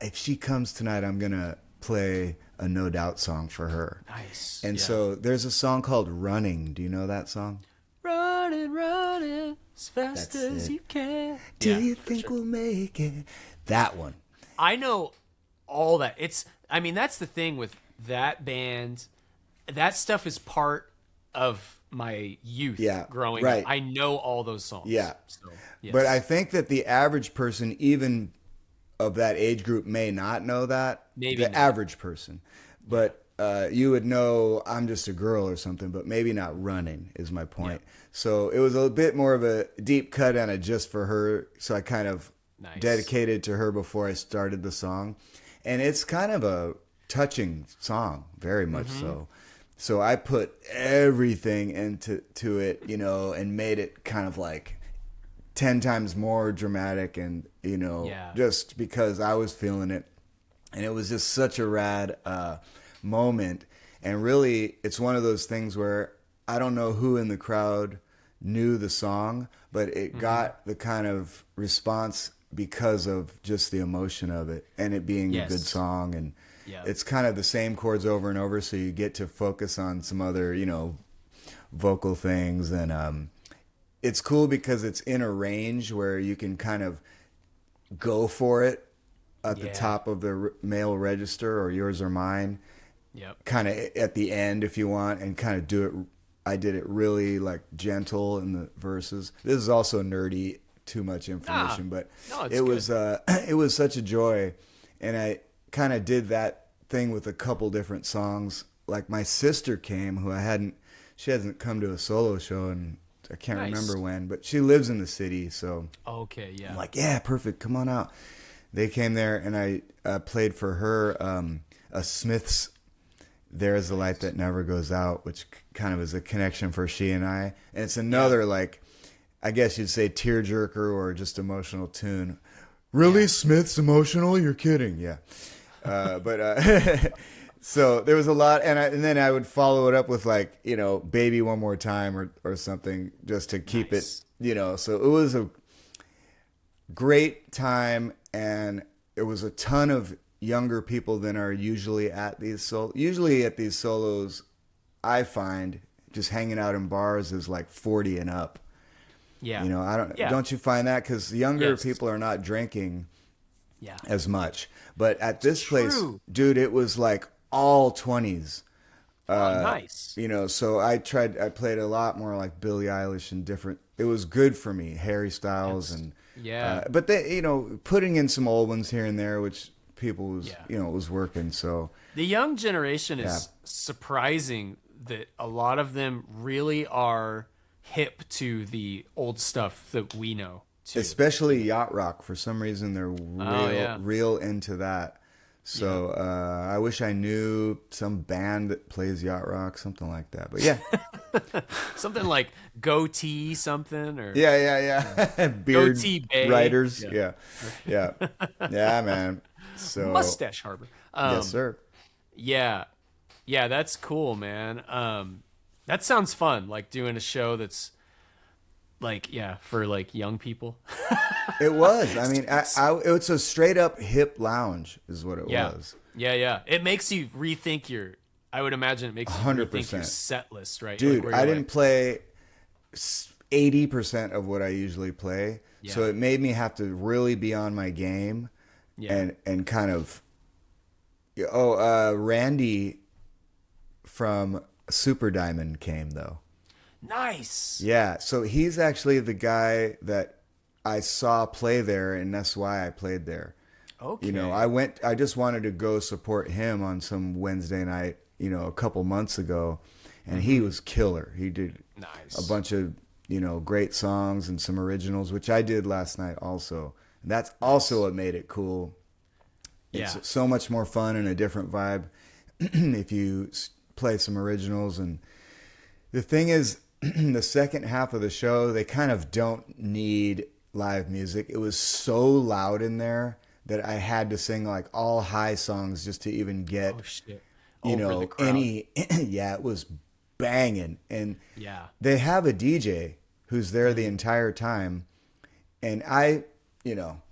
If she comes tonight, I'm going to play a No Doubt song for her. Nice. And so there's a song called Running. Do you know that song? Running as fast as you can. Do you think we'll make it? That one. I know all that. That's the thing with that band. That stuff is part of my youth growing up. I know all those songs. Yeah. So, yes. But I think that the average person, even of that age group, may not know that. Maybe the average person. But you would know I'm just a girl or something, but maybe not Running is my point. Yeah. So it was a bit more of a deep cut and a just for her. So I kind of dedicated to her before I started the song. And it's kind of a touching song, very much so. So I put everything into it, and made it kind of like 10 times more dramatic and, just because I was feeling it. And it was just such a rad moment. And really, it's one of those things where I don't know who in the crowd knew the song, but it got the kind of response because of just the emotion of it and it being a good song. And it's kind of the same chords over and over, so you get to focus on some other, vocal things. And it's cool because it's in a range where you can kind of go for it at the top of the male register, or Yours or Mine. Kind of at the end if you want, and kind of do it. I did it really like gentle in the verses. This is also nerdy, too much information, but it was such a joy. And I kind of did that thing with a couple different songs. Like my sister came, she hasn't come to a solo show, and I can't remember when, but she lives in the city. So okay, yeah. I'm like, yeah, perfect. Come on out. They came there, and I played for her a Smith's "There's a Light That Never Goes Out," which kind of is a connection for she and I. And it's another, like, I guess you'd say tearjerker or just emotional tune. Really, Smith's emotional? You're kidding. Yeah. So there was a lot, and then I would follow it up with, like, you know, "Baby One More Time" or something, just to keep it, you know. So it was a great time, and it was a ton of younger people than are usually at these solos. I find just hanging out in bars is like 40 and up. Yeah. You know, don't you find that? Because younger people are not drinking as much. But at this place, dude, it was like all 20s. Nice. You know, so I played a lot more like Billie Eilish and different. It was good for me, Harry Styles and but they, you know, putting in some old ones here and there, which people was you know, was working. So the young generation is surprising that a lot of them really are hip to the old stuff that we know too. Especially yacht rock. For some reason, they're real into that. So I wish I knew some band that plays yacht rock, something like that. But yeah, something like Goatee, something or Beard Goatee Bay. Writers, yeah, man. So Mustache Harbor, yes, sir. Yeah, that's cool, man. That sounds fun, like doing a show that's like for like young people. It was. I mean, it's a straight up hip lounge, is what it was. Yeah. It makes you rethink your. I would imagine it makes you 100%. rethink your set list, right? Dude, like I didn't play 80% of what I usually play, so it made me have to really be on my game, and kind of. Randy from Super Diamond came though. Nice. Yeah, so he's actually the guy that I saw play there, and that's why I played there. Okay. You know, I just wanted to go support him on some Wednesday night, you know, a couple months ago, and he was killer. He did a bunch of, you know, great songs and some originals, which I did last night also. And that's also what made it cool. It's so much more fun and a different vibe if you play some originals. And the thing is, the second half of the show, they kind of don't need live music. It was so loud in there that I had to sing like all high songs just to even get, you know, any. It was banging. And they have a DJ who's there the entire time. And I, you know,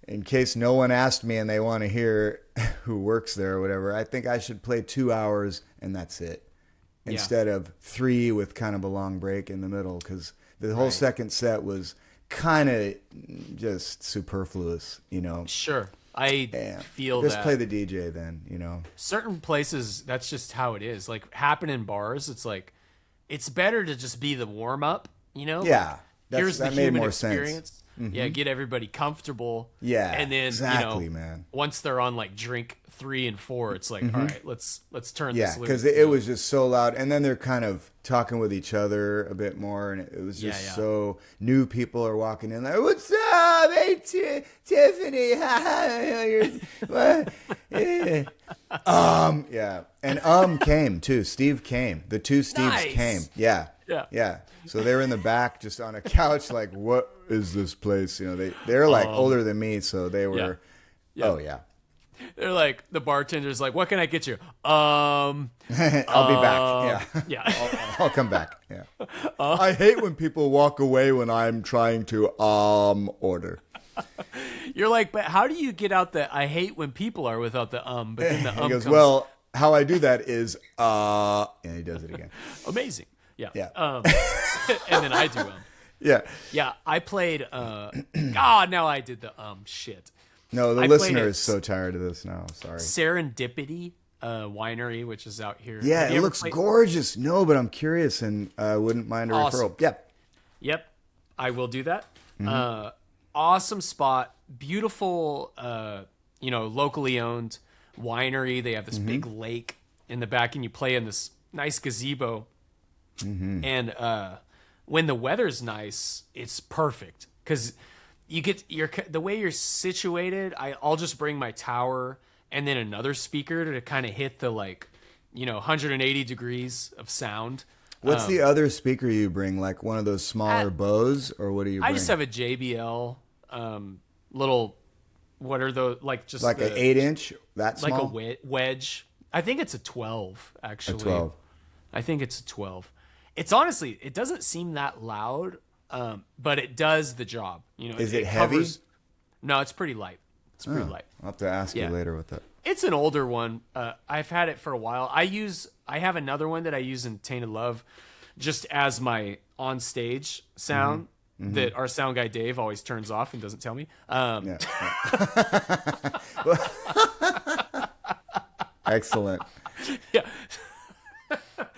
in case no one asked me and they want to hear who works there or whatever, I think I should play 2 hours and that's it. Instead of 3 with kind of a long break in the middle, because the whole second set was kind of just superfluous, you know. Sure, I feel just that. Play the DJ then, you know. Certain places, that's just how it is. Like happening bars, it's like it's better to just be the warm up, you know. Yeah, here's the that made human more experience. sense. Mm-hmm. Yeah, get everybody comfortable. Yeah, and then exactly, you know, man. Once they're on like drink 3 and 4, it's like, all right, let's turn this loose. Yeah, because it was just so loud, and then they're kind of talking with each other a bit more, and it was just so new people are walking in like, "What's up, hey Tiffany? And came too. Steve came. The two Steves came. Yeah. So they were in the back, just on a couch, like, "What is this place?" You know, they're like older than me, so they were. Oh yeah. They're like, the bartender's like, "What can I get you?" I'll be back. I'll come back. Yeah. I hate when people walk away when I'm trying to order. You're like, but how do you get out the? I hate when people are without the But then the He goes, comes. "Well, how I do that is and he does it again. Amazing. Yeah. And then I do Yeah. I played. Now I did the shit. No, the listener is so tired of this now. Sorry. Serendipity Winery, which is out here. Yeah, it looks gorgeous. No, but I'm curious and wouldn't mind a referral. Yep. I will do that. Mm-hmm. Awesome spot. Beautiful, locally owned winery. They have this big lake in the back, and you play in this nice gazebo. Mm-hmm. And when the weather's nice, it's perfect because the way you're situated. I'll just bring my tower and then another speaker to kind of hit the 180 degrees of sound. What's the other speaker you bring? Like one of those smaller Bose, or what do you bring? I just have a JBL little. What are those just like an 8-inch? That small? Like a wedge. I think it's a 12 actually. A 12. I think it's a 12. It's honestly, it doesn't seem that loud, but it does the job. Is it heavy? No, it's pretty light. It's pretty light. I'll have to ask you later with that. It's an older one. I've had it for a while. I have another one that I use in Tainted Love just as my on stage sound that our sound guy Dave always turns off and doesn't tell me. Excellent. Yeah.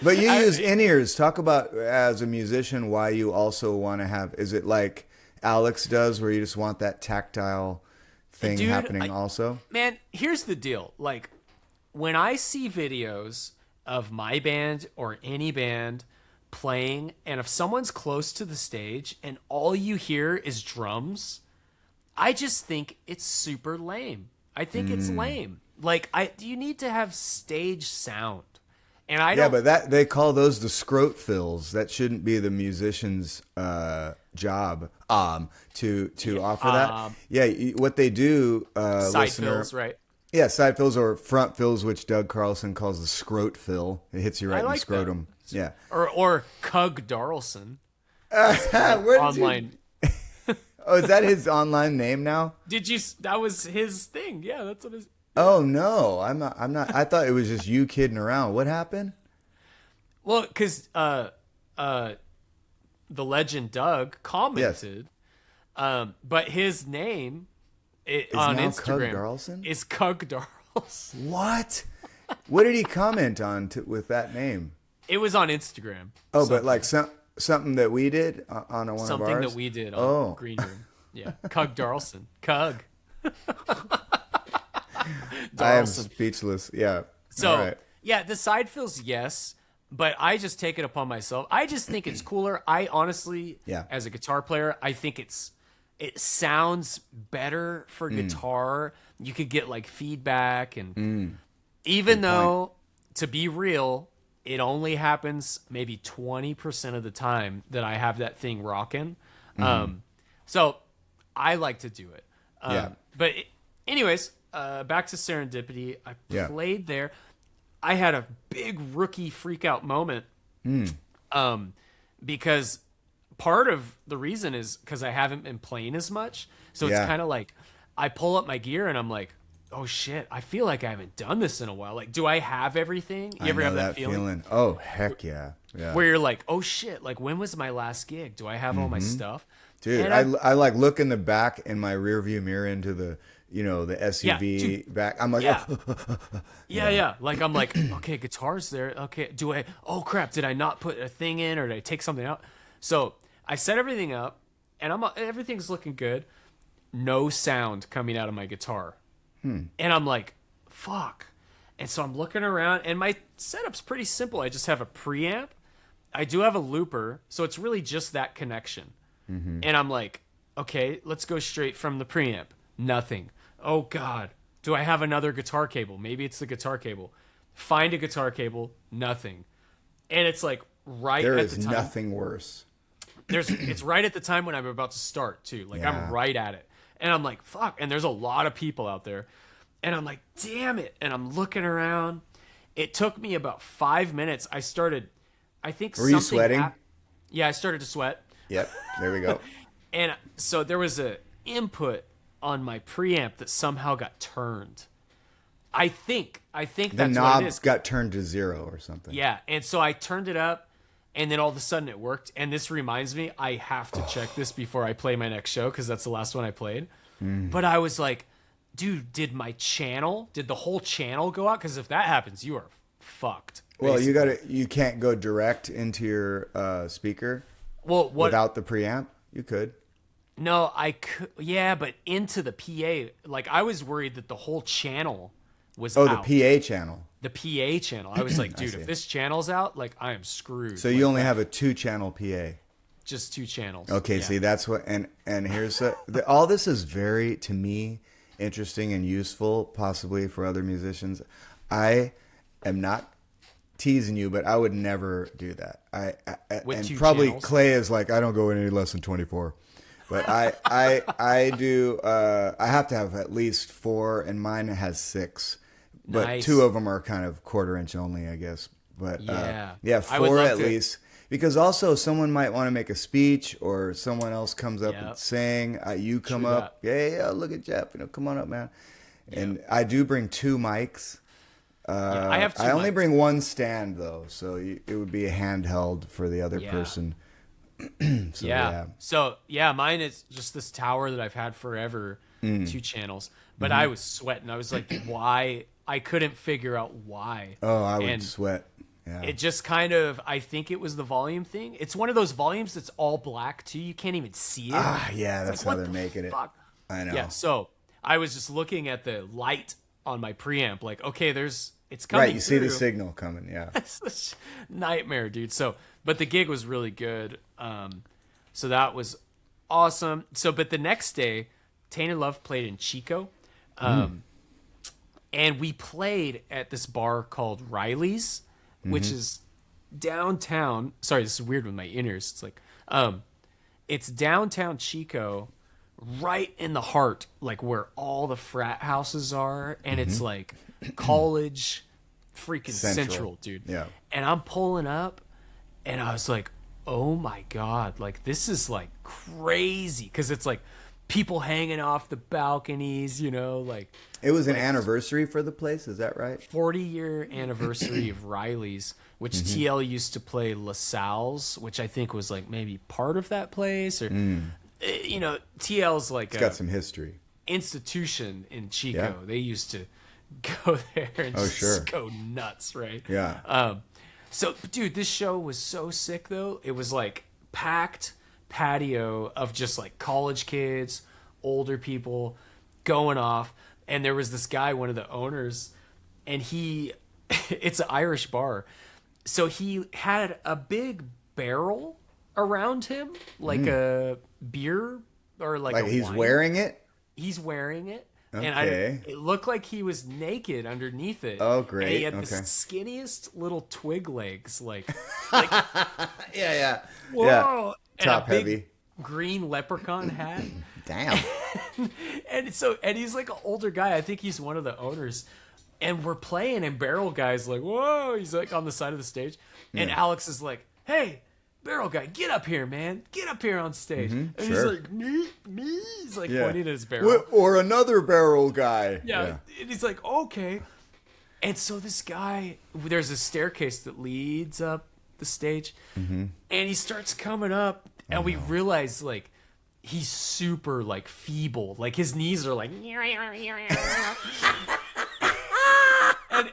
But you use in-ears. Talk about, as a musician, why you also want to have, is it like Alex does where you just want that tactile thing happening also? Man, here's the deal. Like, when I see videos of my band or any band playing, and if someone's close to the stage and all you hear is drums, I just think it's super lame. I think it's lame. Like, you need to have stage sound. And I don't. Yeah, but they call those the scrote fills. That shouldn't be the musician's job to offer that. Yeah, what they do, side fills, right? Yeah, side fills or front fills, which Doug Carlson calls the scrote fill. It hits you right in the scrotum. That. Yeah. Or Cug Darlson. Online. Oh, is that his online name now? That was his thing. Yeah, that's what his. Oh no, I'm not. I thought it was just you kidding around. What happened? Well, because the legend Doug commented, but his name on Instagram is Cug Darlson. What? What did he comment on with that name? It was on Instagram. Oh, but like something that we did on one of ours? Something that we did on Green Room. Yeah, Cug Darlson. Cug. I am speechless. Yeah. So, yeah, the side fills, yes, but I just take it upon myself. I just think it's cooler. I honestly, as a guitar player, I think it sounds better for guitar. You could get like feedback, and even though, to be real, it only happens maybe 20% of the time that I have that thing rocking. So I like to do it. But anyways, back to Serendipity. I played there. I had a big rookie freak out moment. Because part of the reason is because I haven't been playing as much. So it's kind of like I pull up my gear and I'm like, oh shit, I feel like I haven't done this in a while. Like, do I have everything? You ever have that feeling? Oh, heck yeah. Where you're like, oh shit, like when was my last gig? Do I have all my stuff? Dude, I like look in the back in my rear view mirror into the, the SUV back. I'm like, Like, I'm like, okay, guitar's there. Okay, oh crap, did I not put a thing in or did I take something out? So I set everything up and everything's looking good. No sound coming out of my guitar. And I'm like, fuck. And so I'm looking around and my setup's pretty simple. I just have a preamp. I do have a looper. So it's really just that connection. And I'm like, okay, let's go straight from the preamp. Nothing. Oh God. Do I have another guitar cable? Maybe it's the guitar cable. Find a guitar cable. Nothing. And it's like right there at the time. There is nothing worse. It's right at the time when I'm about to start too. Like I'm right at it. And I'm like, fuck. And there's a lot of people out there. And I'm like, damn it. And I'm looking around. It took me about 5 minutes. I think Were you sweating? Yeah, I started to sweat. Yep. There we go. And so there was a input on my preamp that somehow got turned. I think that's what it is. The knob got turned to 0 or something. Yeah. And so I turned it up. And then all of a sudden it worked. And this reminds me, I have to check this before I play my next show because that's the last one I played. But I was like, dude, did the whole channel go out? Because if that happens, you are fucked. Basically. Well, you can't go direct into your speaker without the preamp. You could. No, I could. Yeah, but into the PA. Like, I was worried that the whole channel was out. Oh, the PA channel. The PA channel. I was like, dude, if this channel's out, like, I am screwed. So you only have a 2-channel PA. just 2 channels. Okay, see, that's what, and here's all this is very, to me, interesting and useful, possibly for other musicians. I am not teasing you, but I would never do that. With and 2 probably channels? Clay is like, I don't go any less than 24. But I do. I have to have at least 4, and mine has 6. But Nice. 2 of them are kind of 1/4 inch only, I guess. But yeah, 4 at least. Because also someone might want to make a speech, or someone else comes up and sing. You come True up, that. yeah, look at Jeff, come on up, man. And I do bring 2 mics. I have 2 I only mics. bring 1 stand though, so it would be a handheld for the other person. So mine is just this tower that I've had forever, 2 channels. But I was sweating. I was like, why? I couldn't figure out why. Oh, I would sweat. Yeah. It just kind of, I think it was the volume thing. It's one of those volumes that's all black too. You can't even see it. That's like, how they're making fuck? it. I know. Yeah, so I was just looking at the light on my preamp, like, okay, it's coming. Right, you see the signal coming, yeah. It's a nightmare, dude. So, but the gig was really good. So that was awesome. So, but the next day, Tainted Love played in Chico. And we played at this bar called Riley's, which is downtown. Sorry, this is weird with my inners. It's like, it's downtown Chico, right in the heart, like where all the frat houses are. And it's like college freaking central, dude. Yeah. And I'm pulling up and I was like, oh my God, like this is like crazy. Cause it's like people hanging off the balconies, like. It was an anniversary for the place, is that right? 40-year anniversary of Riley's, which TL used to play LaSalle's, which I think was like maybe part of that place, or TL's like it's got some history. Institution in Chico. Yeah. They used to go there and just go nuts, right? Yeah. So, dude, this show was so sick though. It was like packed patio of just like college kids, older people going off. And there was this guy, one of the owners, and it's an Irish bar. So he had a big barrel around him, like a beer or like a he's wine. Wearing it? He's wearing it. Okay. And it looked like he was naked underneath it. Oh, great. And he had the skinniest little twig legs, like yeah. Whoa. Yeah. And top a big heavy green leprechaun hat. Damn. and he's like an older guy. I think he's one of the owners. And we're playing, and Barrel Guy's like, whoa. He's like on the side of the stage. And Alex is like, hey, Barrel Guy, get up here, man. Get up here on stage. And he's like, me? He's like pointing at his barrel. Or another Barrel Guy. Yeah. And he's like, okay. And so this guy, there's a staircase that leads up the stage. And he starts coming up, and we realize, like, he's super, like, feeble. Like, his knees are like...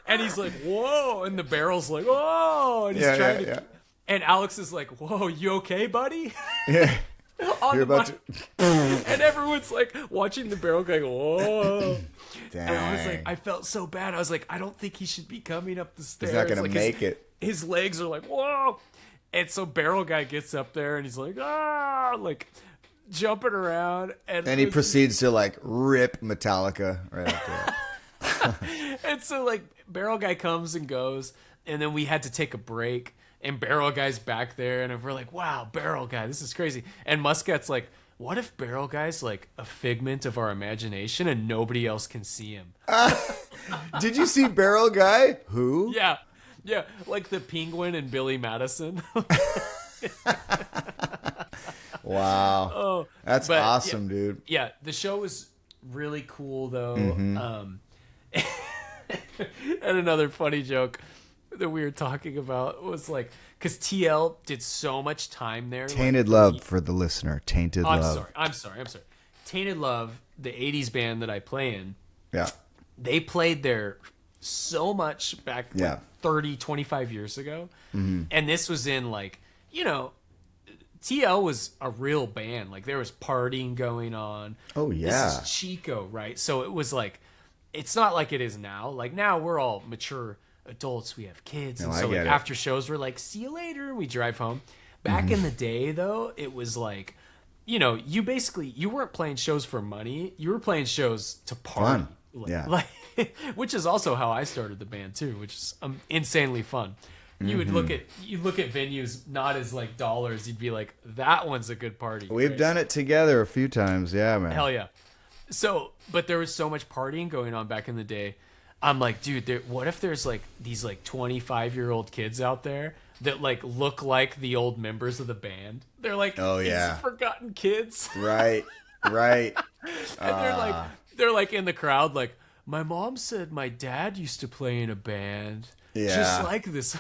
and he's like, whoa. And the barrel's like, whoa. And he's trying to... And Alex is like, whoa, you okay, buddy? Yeah. You're about to... And everyone's, like, watching the barrel guy go, whoa. Dang. And I was like, I felt so bad. I was like, I don't think he should be coming up the stairs. He's not going to make it. His legs are like, whoa. And so Barrel Guy gets up there, and he's like, like... jumping around, and he proceeds to like rip Metallica right after that. And so like Barrel Guy comes and goes, and then we had to take a break, and Barrel Guy's back there, and we're like, wow, Barrel Guy, this is crazy. And Muscat's like, what if Barrel Guy's like a figment of our imagination and nobody else can see him? Did you see Barrel Guy? Who? Yeah, like the Penguin and Billy Madison. Wow. Oh, that's awesome, dude. Yeah, the show was really cool though. And another funny joke that we were talking about was like, because TL did so much time there. Tainted Love for the listener. Tainted Love. I'm sorry. Tainted Love, the 80s band that I play in. Yeah. They played there so much back 30, 25 years ago. And this was in like, TL was a real band. Like, there was partying going on. Oh, yeah. This is Chico, right? So it was like, it's not like it is now. Like, now we're all mature adults. We have kids. And so like, after shows, we're like, see you later. And we drive home. Back in the day, though, it was like, you know, you weren't playing shows for money. You were playing shows to party. Fun. Yeah. Like, which is also how I started the band too, which is insanely fun. You would look at venues not as like dollars. You'd be like, that one's a good party. We've done it together a few times. Yeah, man. Hell yeah. So, but there was so much partying going on back in the day. I'm like, dude, what if there's like these like 25-year-old kids out there that like look like the old members of the band? They're like, oh yeah, forgotten kids. Right. And they're like in the crowd, like, my mom said my dad used to play in a band, just like this.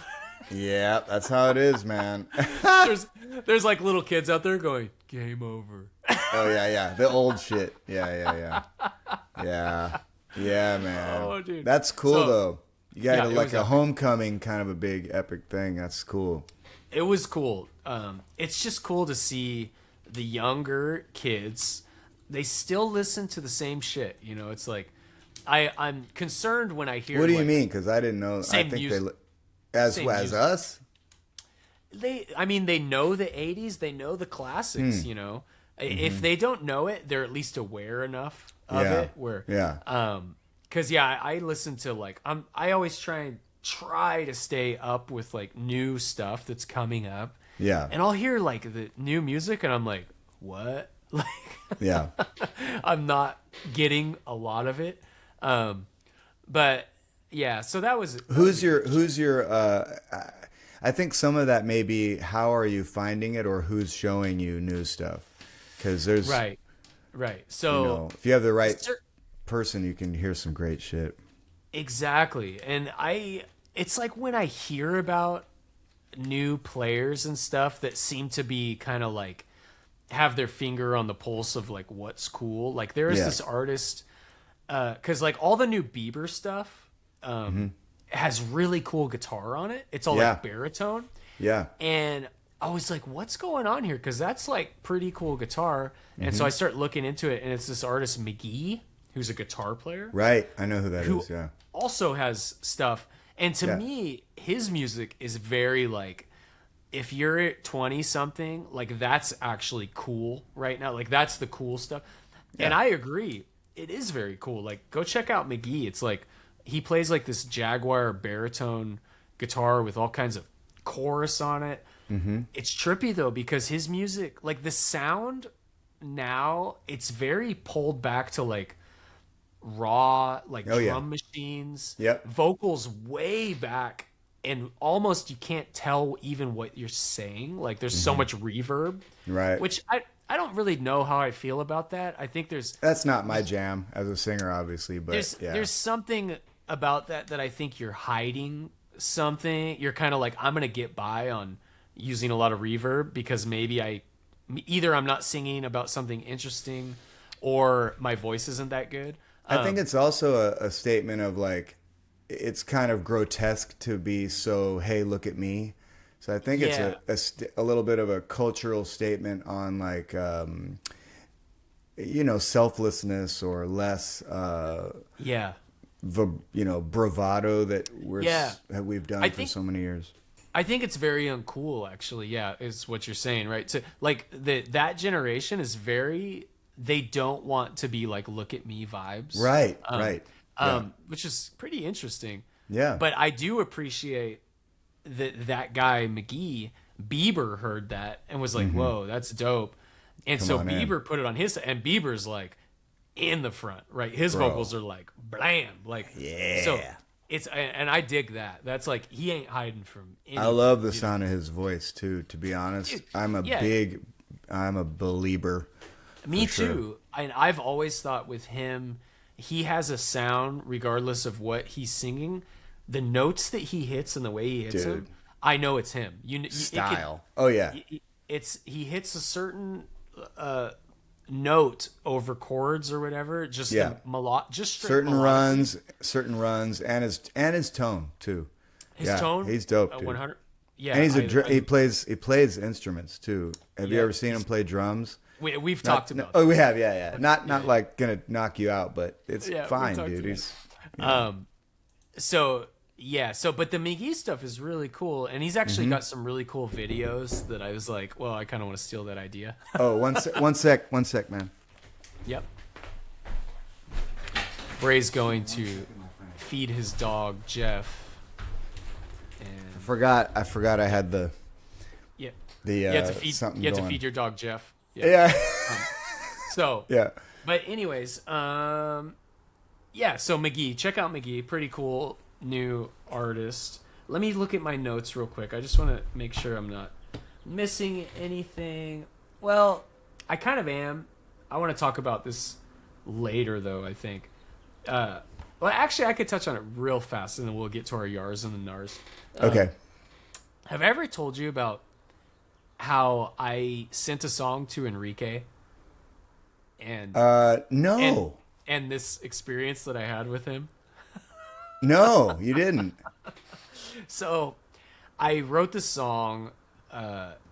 Yeah, that's how it is, man. there's like little kids out there going, game over. Oh yeah, the old shit. Yeah, man. Oh, dude. That's cool though. You got like a epic. Homecoming, kind of a big epic thing. That's cool. It was cool. It's just cool to see the younger kids. They still listen to the same shit. You know, it's like I'm concerned when I hear. What do you mean? Because I didn't know. I think music. As us. They know the 80s. They know the classics. You know, if they don't know it, they're at least aware enough of it. Where because I listen to like I always try to stay up with like new stuff that's coming up. Yeah, and I'll hear like the new music, and I'm like, what? Like, yeah, I'm not getting a lot of it. But yeah, so that was who's your I think some of that may be how are you finding it or who's showing you new stuff, because there's right so you know, if you have the right person you can hear some great shit. Exactly. And it's like when I hear about new players and stuff that seem to be kind of like have their finger on the pulse of like what's cool, like there is this artist because like all the new Bieber stuff has really cool guitar on it. It's all like baritone. Yeah. And I was like, what's going on here? Because that's like pretty cool guitar. And so I start looking into it, and it's this artist McGee, who's a guitar player. Right. I know who that is. Yeah. Also has stuff. And to me, his music is very like, if you're 20 something, like that's actually cool right now. Like that's the cool stuff. Yeah. And I agree. It is very cool. Like go check out McGee. It's like, he plays like this Jaguar baritone guitar with all kinds of chorus on it. It's trippy though, because his music, like the sound now, it's very pulled back to like raw, like drum machines, vocals way back, and almost you can't tell even what you're saying. Like there's so much reverb, right? Which I don't really know how I feel about that. I think that's not my jam as a singer, obviously, but there's something about that I think you're hiding something. You're kind of like, I'm gonna get by on using a lot of reverb because maybe either I'm not singing about something interesting or my voice isn't that good. I think it's also a statement of like, it's kind of grotesque to be so, hey, look at me. So I think it's a little bit of a cultural statement on like, you know, selflessness or less, bravado that we've done for so many years. I think it's very uncool, actually. Yeah, is what you're saying, right? So like that generation is very, they don't want to be like look at me vibes, right? Which is pretty interesting. Yeah, but I do appreciate that guy McGee, Bieber heard that and was like, whoa, that's dope. And so Bieber put it on his, and Bieber's like in the front, right? His vocals are like blam, like so it's, and I dig that. That's like, he ain't hiding from anything. I love the sound of his voice too, to be honest. Dude, I'm a believer. Me too. And I've always thought with him, he has a sound regardless of what he's singing. The notes that he hits and the way he hits them, I know it's him. Style. He hits a certain note over chords or whatever. Just just certain runs, and his tone too. His tone, he's dope. 100. Yeah, and he plays instruments too. Have you ever seen him play drums? We've talked about. Oh, we have. Yeah. Not like gonna knock you out, but it's fine, dude. So Yeah, so but the McGee stuff is really cool, and he's actually got some really cool videos that I was like, well, I kind of want to steal that idea. Oh, one sec, man. Yep. Bray's going to feed his dog Jeff. And I forgot I had the yeah. The you have to feed something you have going. to feed your dog Jeff. Yeah. So yeah. But anyways, yeah, so McGee, check out McGee, pretty cool new artist. Let me look at my notes real quick. I just want to make sure I'm not missing anything. Well, I kind of am. I want to talk about this later, though, I think. Well, actually, I could touch on it real fast, and then we'll get to our yars and the nars. Okay. Have I ever told you about how I sent a song to Enrique? And no. And this experience that I had with him? No, you didn't. So, I wrote the song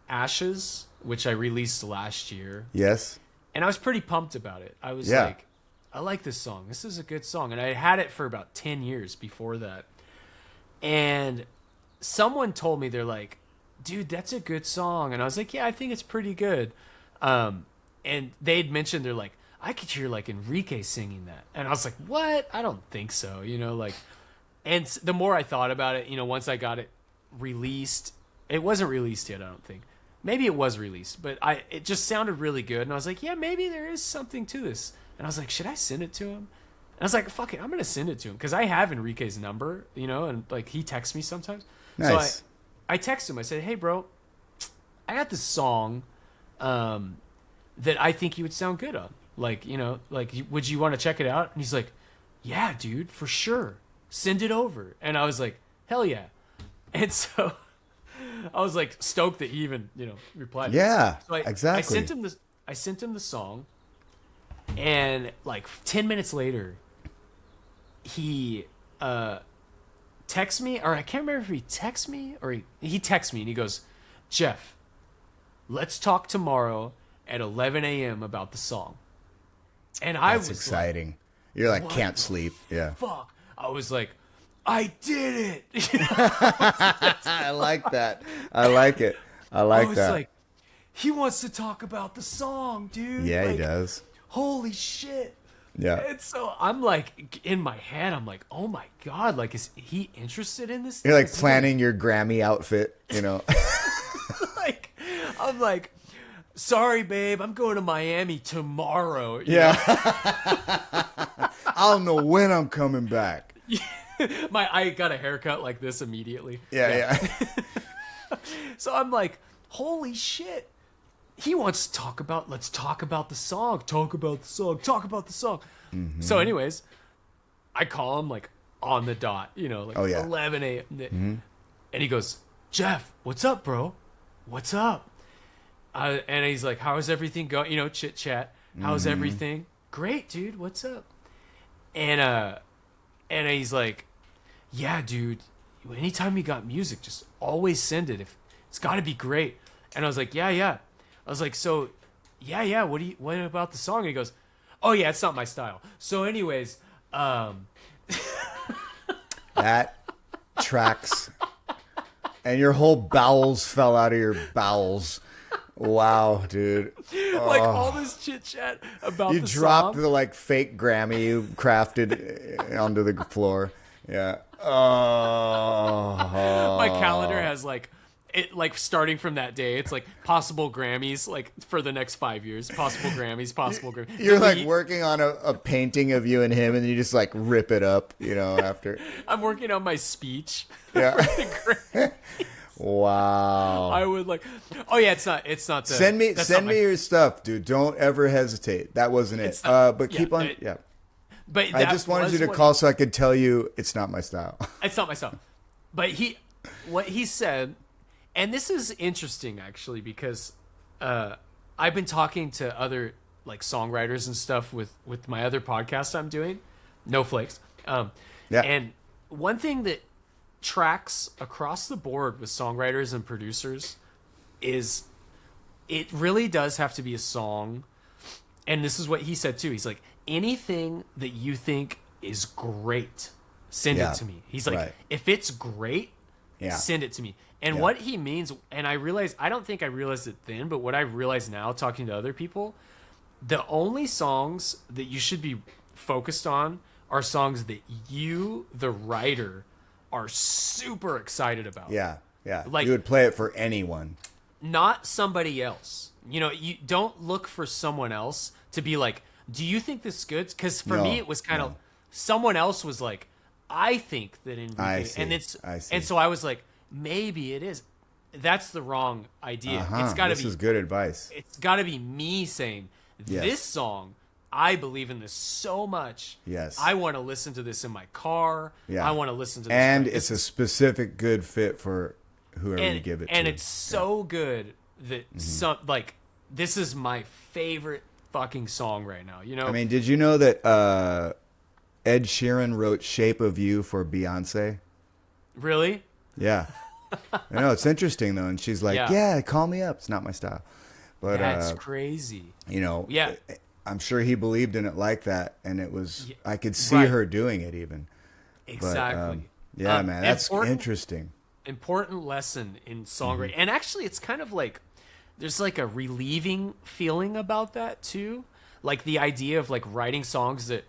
Ashes, which I released last year. Yes. And I was pretty pumped about it. I was like, I like this song. This is a good song. And I had it for about 10 years before that. And someone told me, they're like, dude, that's a good song. And I was like, yeah, I think it's pretty good. And they'd mentioned, they're like, I could hear like Enrique singing that. And I was like, what? I don't think so. You know, like, and the more I thought about it, you know, once I got it released, it wasn't released yet, I don't think. Maybe it was released, but it just sounded really good. And I was like, yeah, maybe there is something to this. And I was like, should I send it to him? And I was like, fuck it, I'm going to send it to him. Because I have Enrique's number, you know, and like he texts me sometimes. Nice. So I texted him. I said, hey, bro, I got this song that I think you would sound good on. Like, you know, like, would you want to check it out? And he's like, yeah, dude, for sure. Send it over. And I was like, hell yeah. And so I was like stoked that he even, you know, replied. Yeah, so exactly. I sent him the song, and like 10 minutes later, he texts me, or I can't remember if he texts me or he texts me, and he goes, Jeff, let's talk tomorrow at 11 a.m. about the song. And I was exciting. Like, you're like, can't sleep. Yeah. Fuck. I was like, I did it. I like that. I like it. I was that. Like, he wants to talk about the song, dude. Yeah, like, he does. Holy shit. Yeah. And so I'm like, in my head, I'm like, oh my God, like, is he interested in this? You're like planning your Grammy outfit, you know. Like, I'm like, sorry, babe, I'm going to Miami tomorrow. Yeah. I don't know when I'm coming back. I got a haircut like this immediately. Yeah. So I'm like, holy shit. He wants to talk about, let's talk about the song. Talk about the song. Talk about the song. Mm-hmm. So anyways, I call him like on the dot, you know, like 11 a.m. Mm-hmm. And he goes, Jeff, what's up, bro? What's up? And he's like, how's everything going? You know, chit chat. How's everything? Great, dude. What's up? And he's like, yeah, dude, anytime you got music, just always send it. If it's got to be great. And I was like, yeah. I was like, so, yeah. What about the song? And he goes, oh yeah, it's not my style. So, anyways, that tracks, and your whole bowels fell out of your bowels. Wow, dude. Like all this chit chat about you the dropped song. the like fake Grammy you crafted onto the floor. Yeah. Oh. My calendar has like it, like starting from that day, it's like possible Grammys, like for the next 5 years. Possible Grammys. You're like working on a painting of you and him, and you just like rip it up, you know, after. I'm working on my speech. Yeah. Wow. I would like. Oh yeah, it's not. The, send me your stuff, dude. Don't ever hesitate. That wasn't it. But keep on. Yeah. But I just wanted you to call so I could tell you it's not my style. It's not my style. But what he said, and this is interesting actually, because I've been talking to other like songwriters and stuff with my other podcast I'm doing, No Flakes. And one thing that tracks across the board with songwriters and producers is it really does have to be a song. And this is what he said too. He's like, anything that you think is great, send it to me. He's like, if it's great, send it to me. And what he means, and I don't think I realized it then, but what I realize now talking to other people, the only songs that you should be focused on are songs that you, the writer, are super excited about. Yeah. Like, you would play it for anyone. Not somebody else. You know, you don't look for someone else to be like, do you think this is good? Because for me, it was kind of, someone else was like, I think that Enrique, I see. And so I was like, maybe it is. That's the wrong idea. It's got to be. This is good advice. It's got to be me saying, this song, I believe in this so much. Yes. I want to listen to this in my car. Yeah. I want to listen to this. And it's a specific good fit for whoever you give it to. And it's so good that this is my favorite fucking song right now. You know? I mean, did you know that Ed Sheeran wrote Shape of You for Beyonce? Really? Yeah. I know, it's interesting though. And she's like, yeah, call me up. It's not my style. But that's crazy. You know, yeah. I'm sure he believed in it like that. And it was, I could see her doing it even. Exactly. But, man, that's interesting. Important lesson in songwriting. And actually, it's kind of like, there's like a relieving feeling about that too. Like the idea of like writing songs that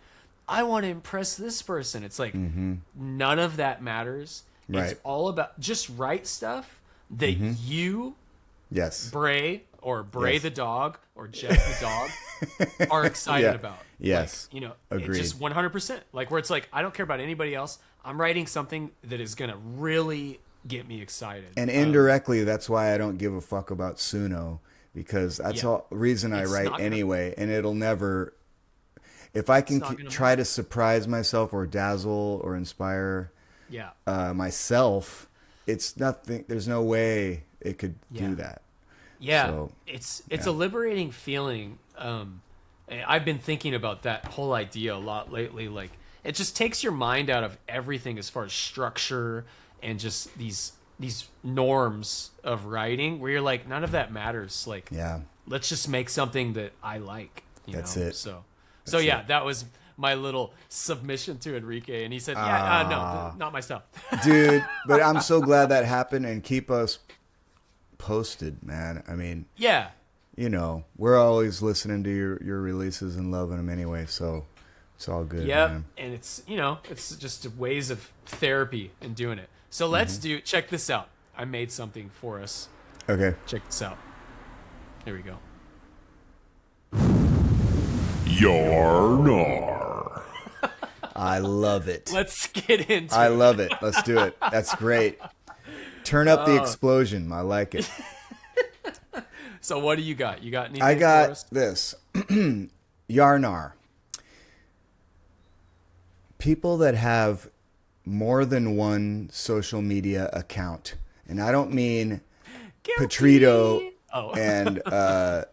I want to impress this person. It's like, none of that matters. Right. It's all about just write stuff that you, Bray or Bray the dog or Jeff the dog are excited about. Yes. Like, you know, agreed. It's just 100%. Like where it's like, I don't care about anybody else. I'm writing something that is going to really get me excited. And indirectly, that's why I don't give a fuck about Suno, because that's the reason I write anyway. And it'll never, if I can try to surprise myself or dazzle or inspire myself, it's nothing. There's no way it could do that. Yeah, so, it's a liberating feeling. I've been thinking about that whole idea a lot lately. Like, it just takes your mind out of everything as far as structure and just these norms of writing, where you're like, none of that matters. Like, let's just make something that I like. That's it. So that was my little submission to Enrique, and he said, no, not my stuff. Dude, but I'm so glad that happened, and keep us posted, man. I mean, you know, we're always listening to your releases and loving them anyway, so it's all good. Man. And it's, you know, it's just ways of therapy and doing it. So let's check this out. I made something for us. Okay. Check this out. Here we go. Yarnar. I love it. Let's get into it. I love it. Let's do it. That's great. Turn up the explosion. I like it. So what do you got? You got anything I got for us? this. Yarnar. People that have more than one social media account. And I don't mean Petrito and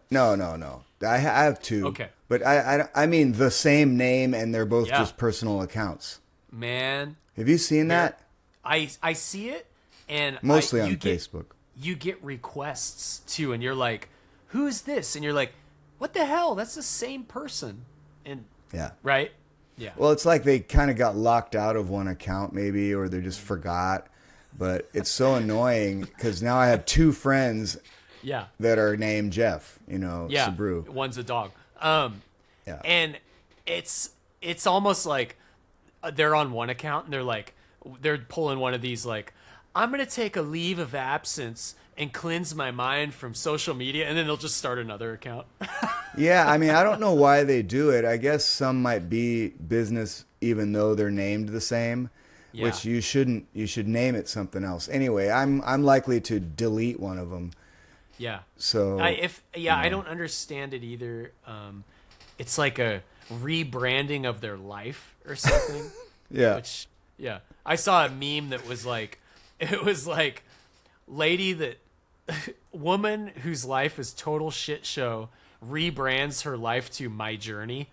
no. I have two. Okay. But I mean the same name, and they're both just personal accounts. Man. Have you seen that? I see it, and mostly on Facebook. You get requests too, and you're like, "Who's this?" And you're like, "What the hell? That's the same person." And right? Yeah. Well, it's like they kind of got locked out of one account, maybe, or they just forgot. But it's so annoying because now I have two friends. That are named Jeff. You know, Sabru. One's a dog. And it's almost like they're on one account and they're pulling one of these like, I'm gonna take a leave of absence and cleanse my mind from social media, and then they'll just start another account. I mean, I don't know why they do it. I guess some might be business even though they're named the same, which you shouldn't. You should name it something else. Anyway, I'm likely to delete one of them. So I don't understand it either. It's like a rebranding of their life or something. Which, I saw a meme that was like, it was like, woman whose life is total shit show rebrands her life to My Journey.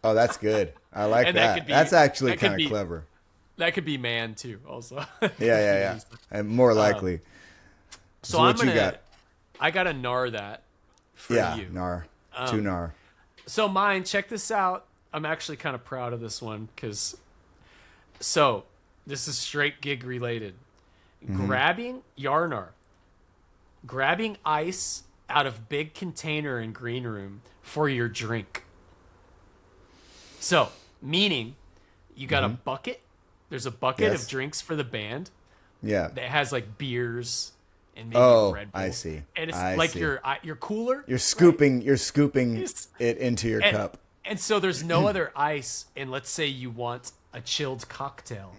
Oh, that's good. I like that. That's actually kind of clever. That could be man too, also. Yeah. And more likely. So I got to gnar that for you. Gnar. To gnar. So mine, check this out. I'm actually kind of proud of this one because So this is straight gig related. Grabbing ice out of big container in green room for your drink. So, meaning you got a bucket. There's a bucket of drinks for the band. Yeah. That has like beers and maybe a Red Bull. I see. And it's your cooler. You're scooping it into your cup. And so there's no other ice, and let's say you want a chilled cocktail.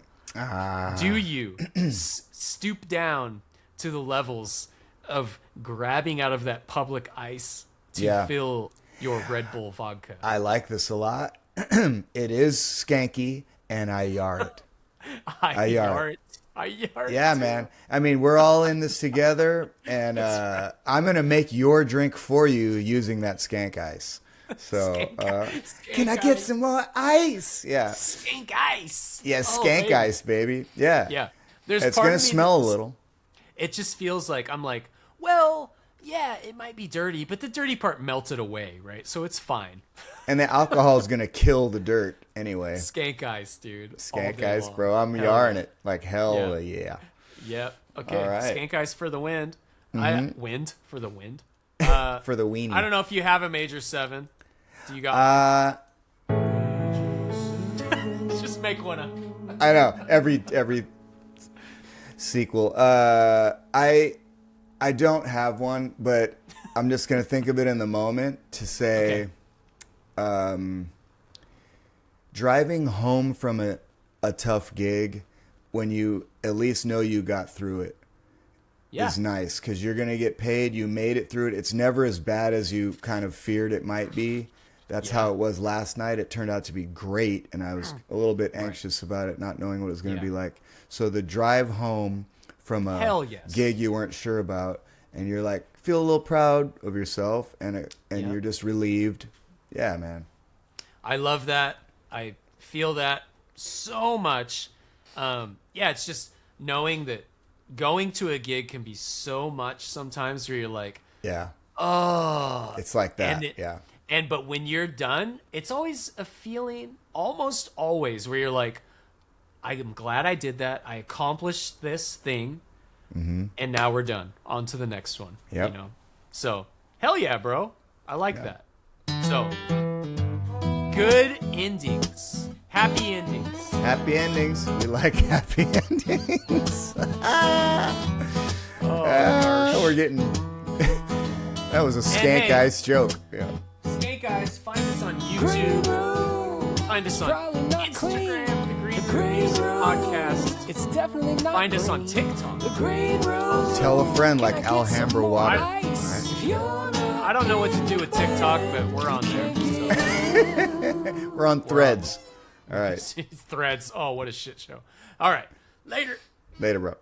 Do you stoop down to the levels of grabbing out of that public ice to fill your Red Bull vodka? I like this a lot. It is skanky, and I yar it. I yar it. Yeah, man. I mean, we're all in this together, and I'm going to make your drink for you using that skank ice. So, can I get some more ice? Yeah. Skank ice. Yeah, skank ice, baby. Yeah. Yeah. It's going to smell a little. It just feels like, I'm like, well, yeah, it might be dirty, but the dirty part melted away, right? So it's fine. And the alcohol is going to kill the dirt anyway. Skank ice, dude. Skank ice, bro. I'm yarring it like hell yeah. Yep. Okay. All right. Skank ice for the wind. Wind for the wind. For the weenie. I don't know if you have a major 7. Do you got just make one up. I know. Every sequel. I don't have one, but I'm just going to think of it in the moment to say driving home from a tough gig when you at least know you got through it is nice, because you're going to get paid. You made it through it. It's never as bad as you kind of feared it might be. That's how it was last night. It turned out to be great, and I was a little bit anxious about it, not knowing what it was going to be like. So the drive home from a gig you weren't sure about, and you're like, feel a little proud of yourself, and you're just relieved. Yeah, man. I love that. I feel that so much. It's just knowing that going to a gig can be so much sometimes where you're like, oh. It's like that, But when you're done, it's always a feeling, almost always, where you're like, I am glad I did that. I accomplished this thing, and now we're done. On to the next one. Yep. You know? So, hell yeah, bro. I like that. So, good endings. Happy endings. Happy endings. We like happy endings. We're getting... That was a skank ice joke. Yeah. Skank Ice, find us on YouTube. Find us on Instagram, The Green Room Music Podcast. It's definitely not Find us on TikTok. The green room. Tell a friend like Alhambra water. I don't know what to do with TikTok, but we're on there. So. We're on Threads. All right. Threads. Oh, what a shit show. All right. Later. Later, bro.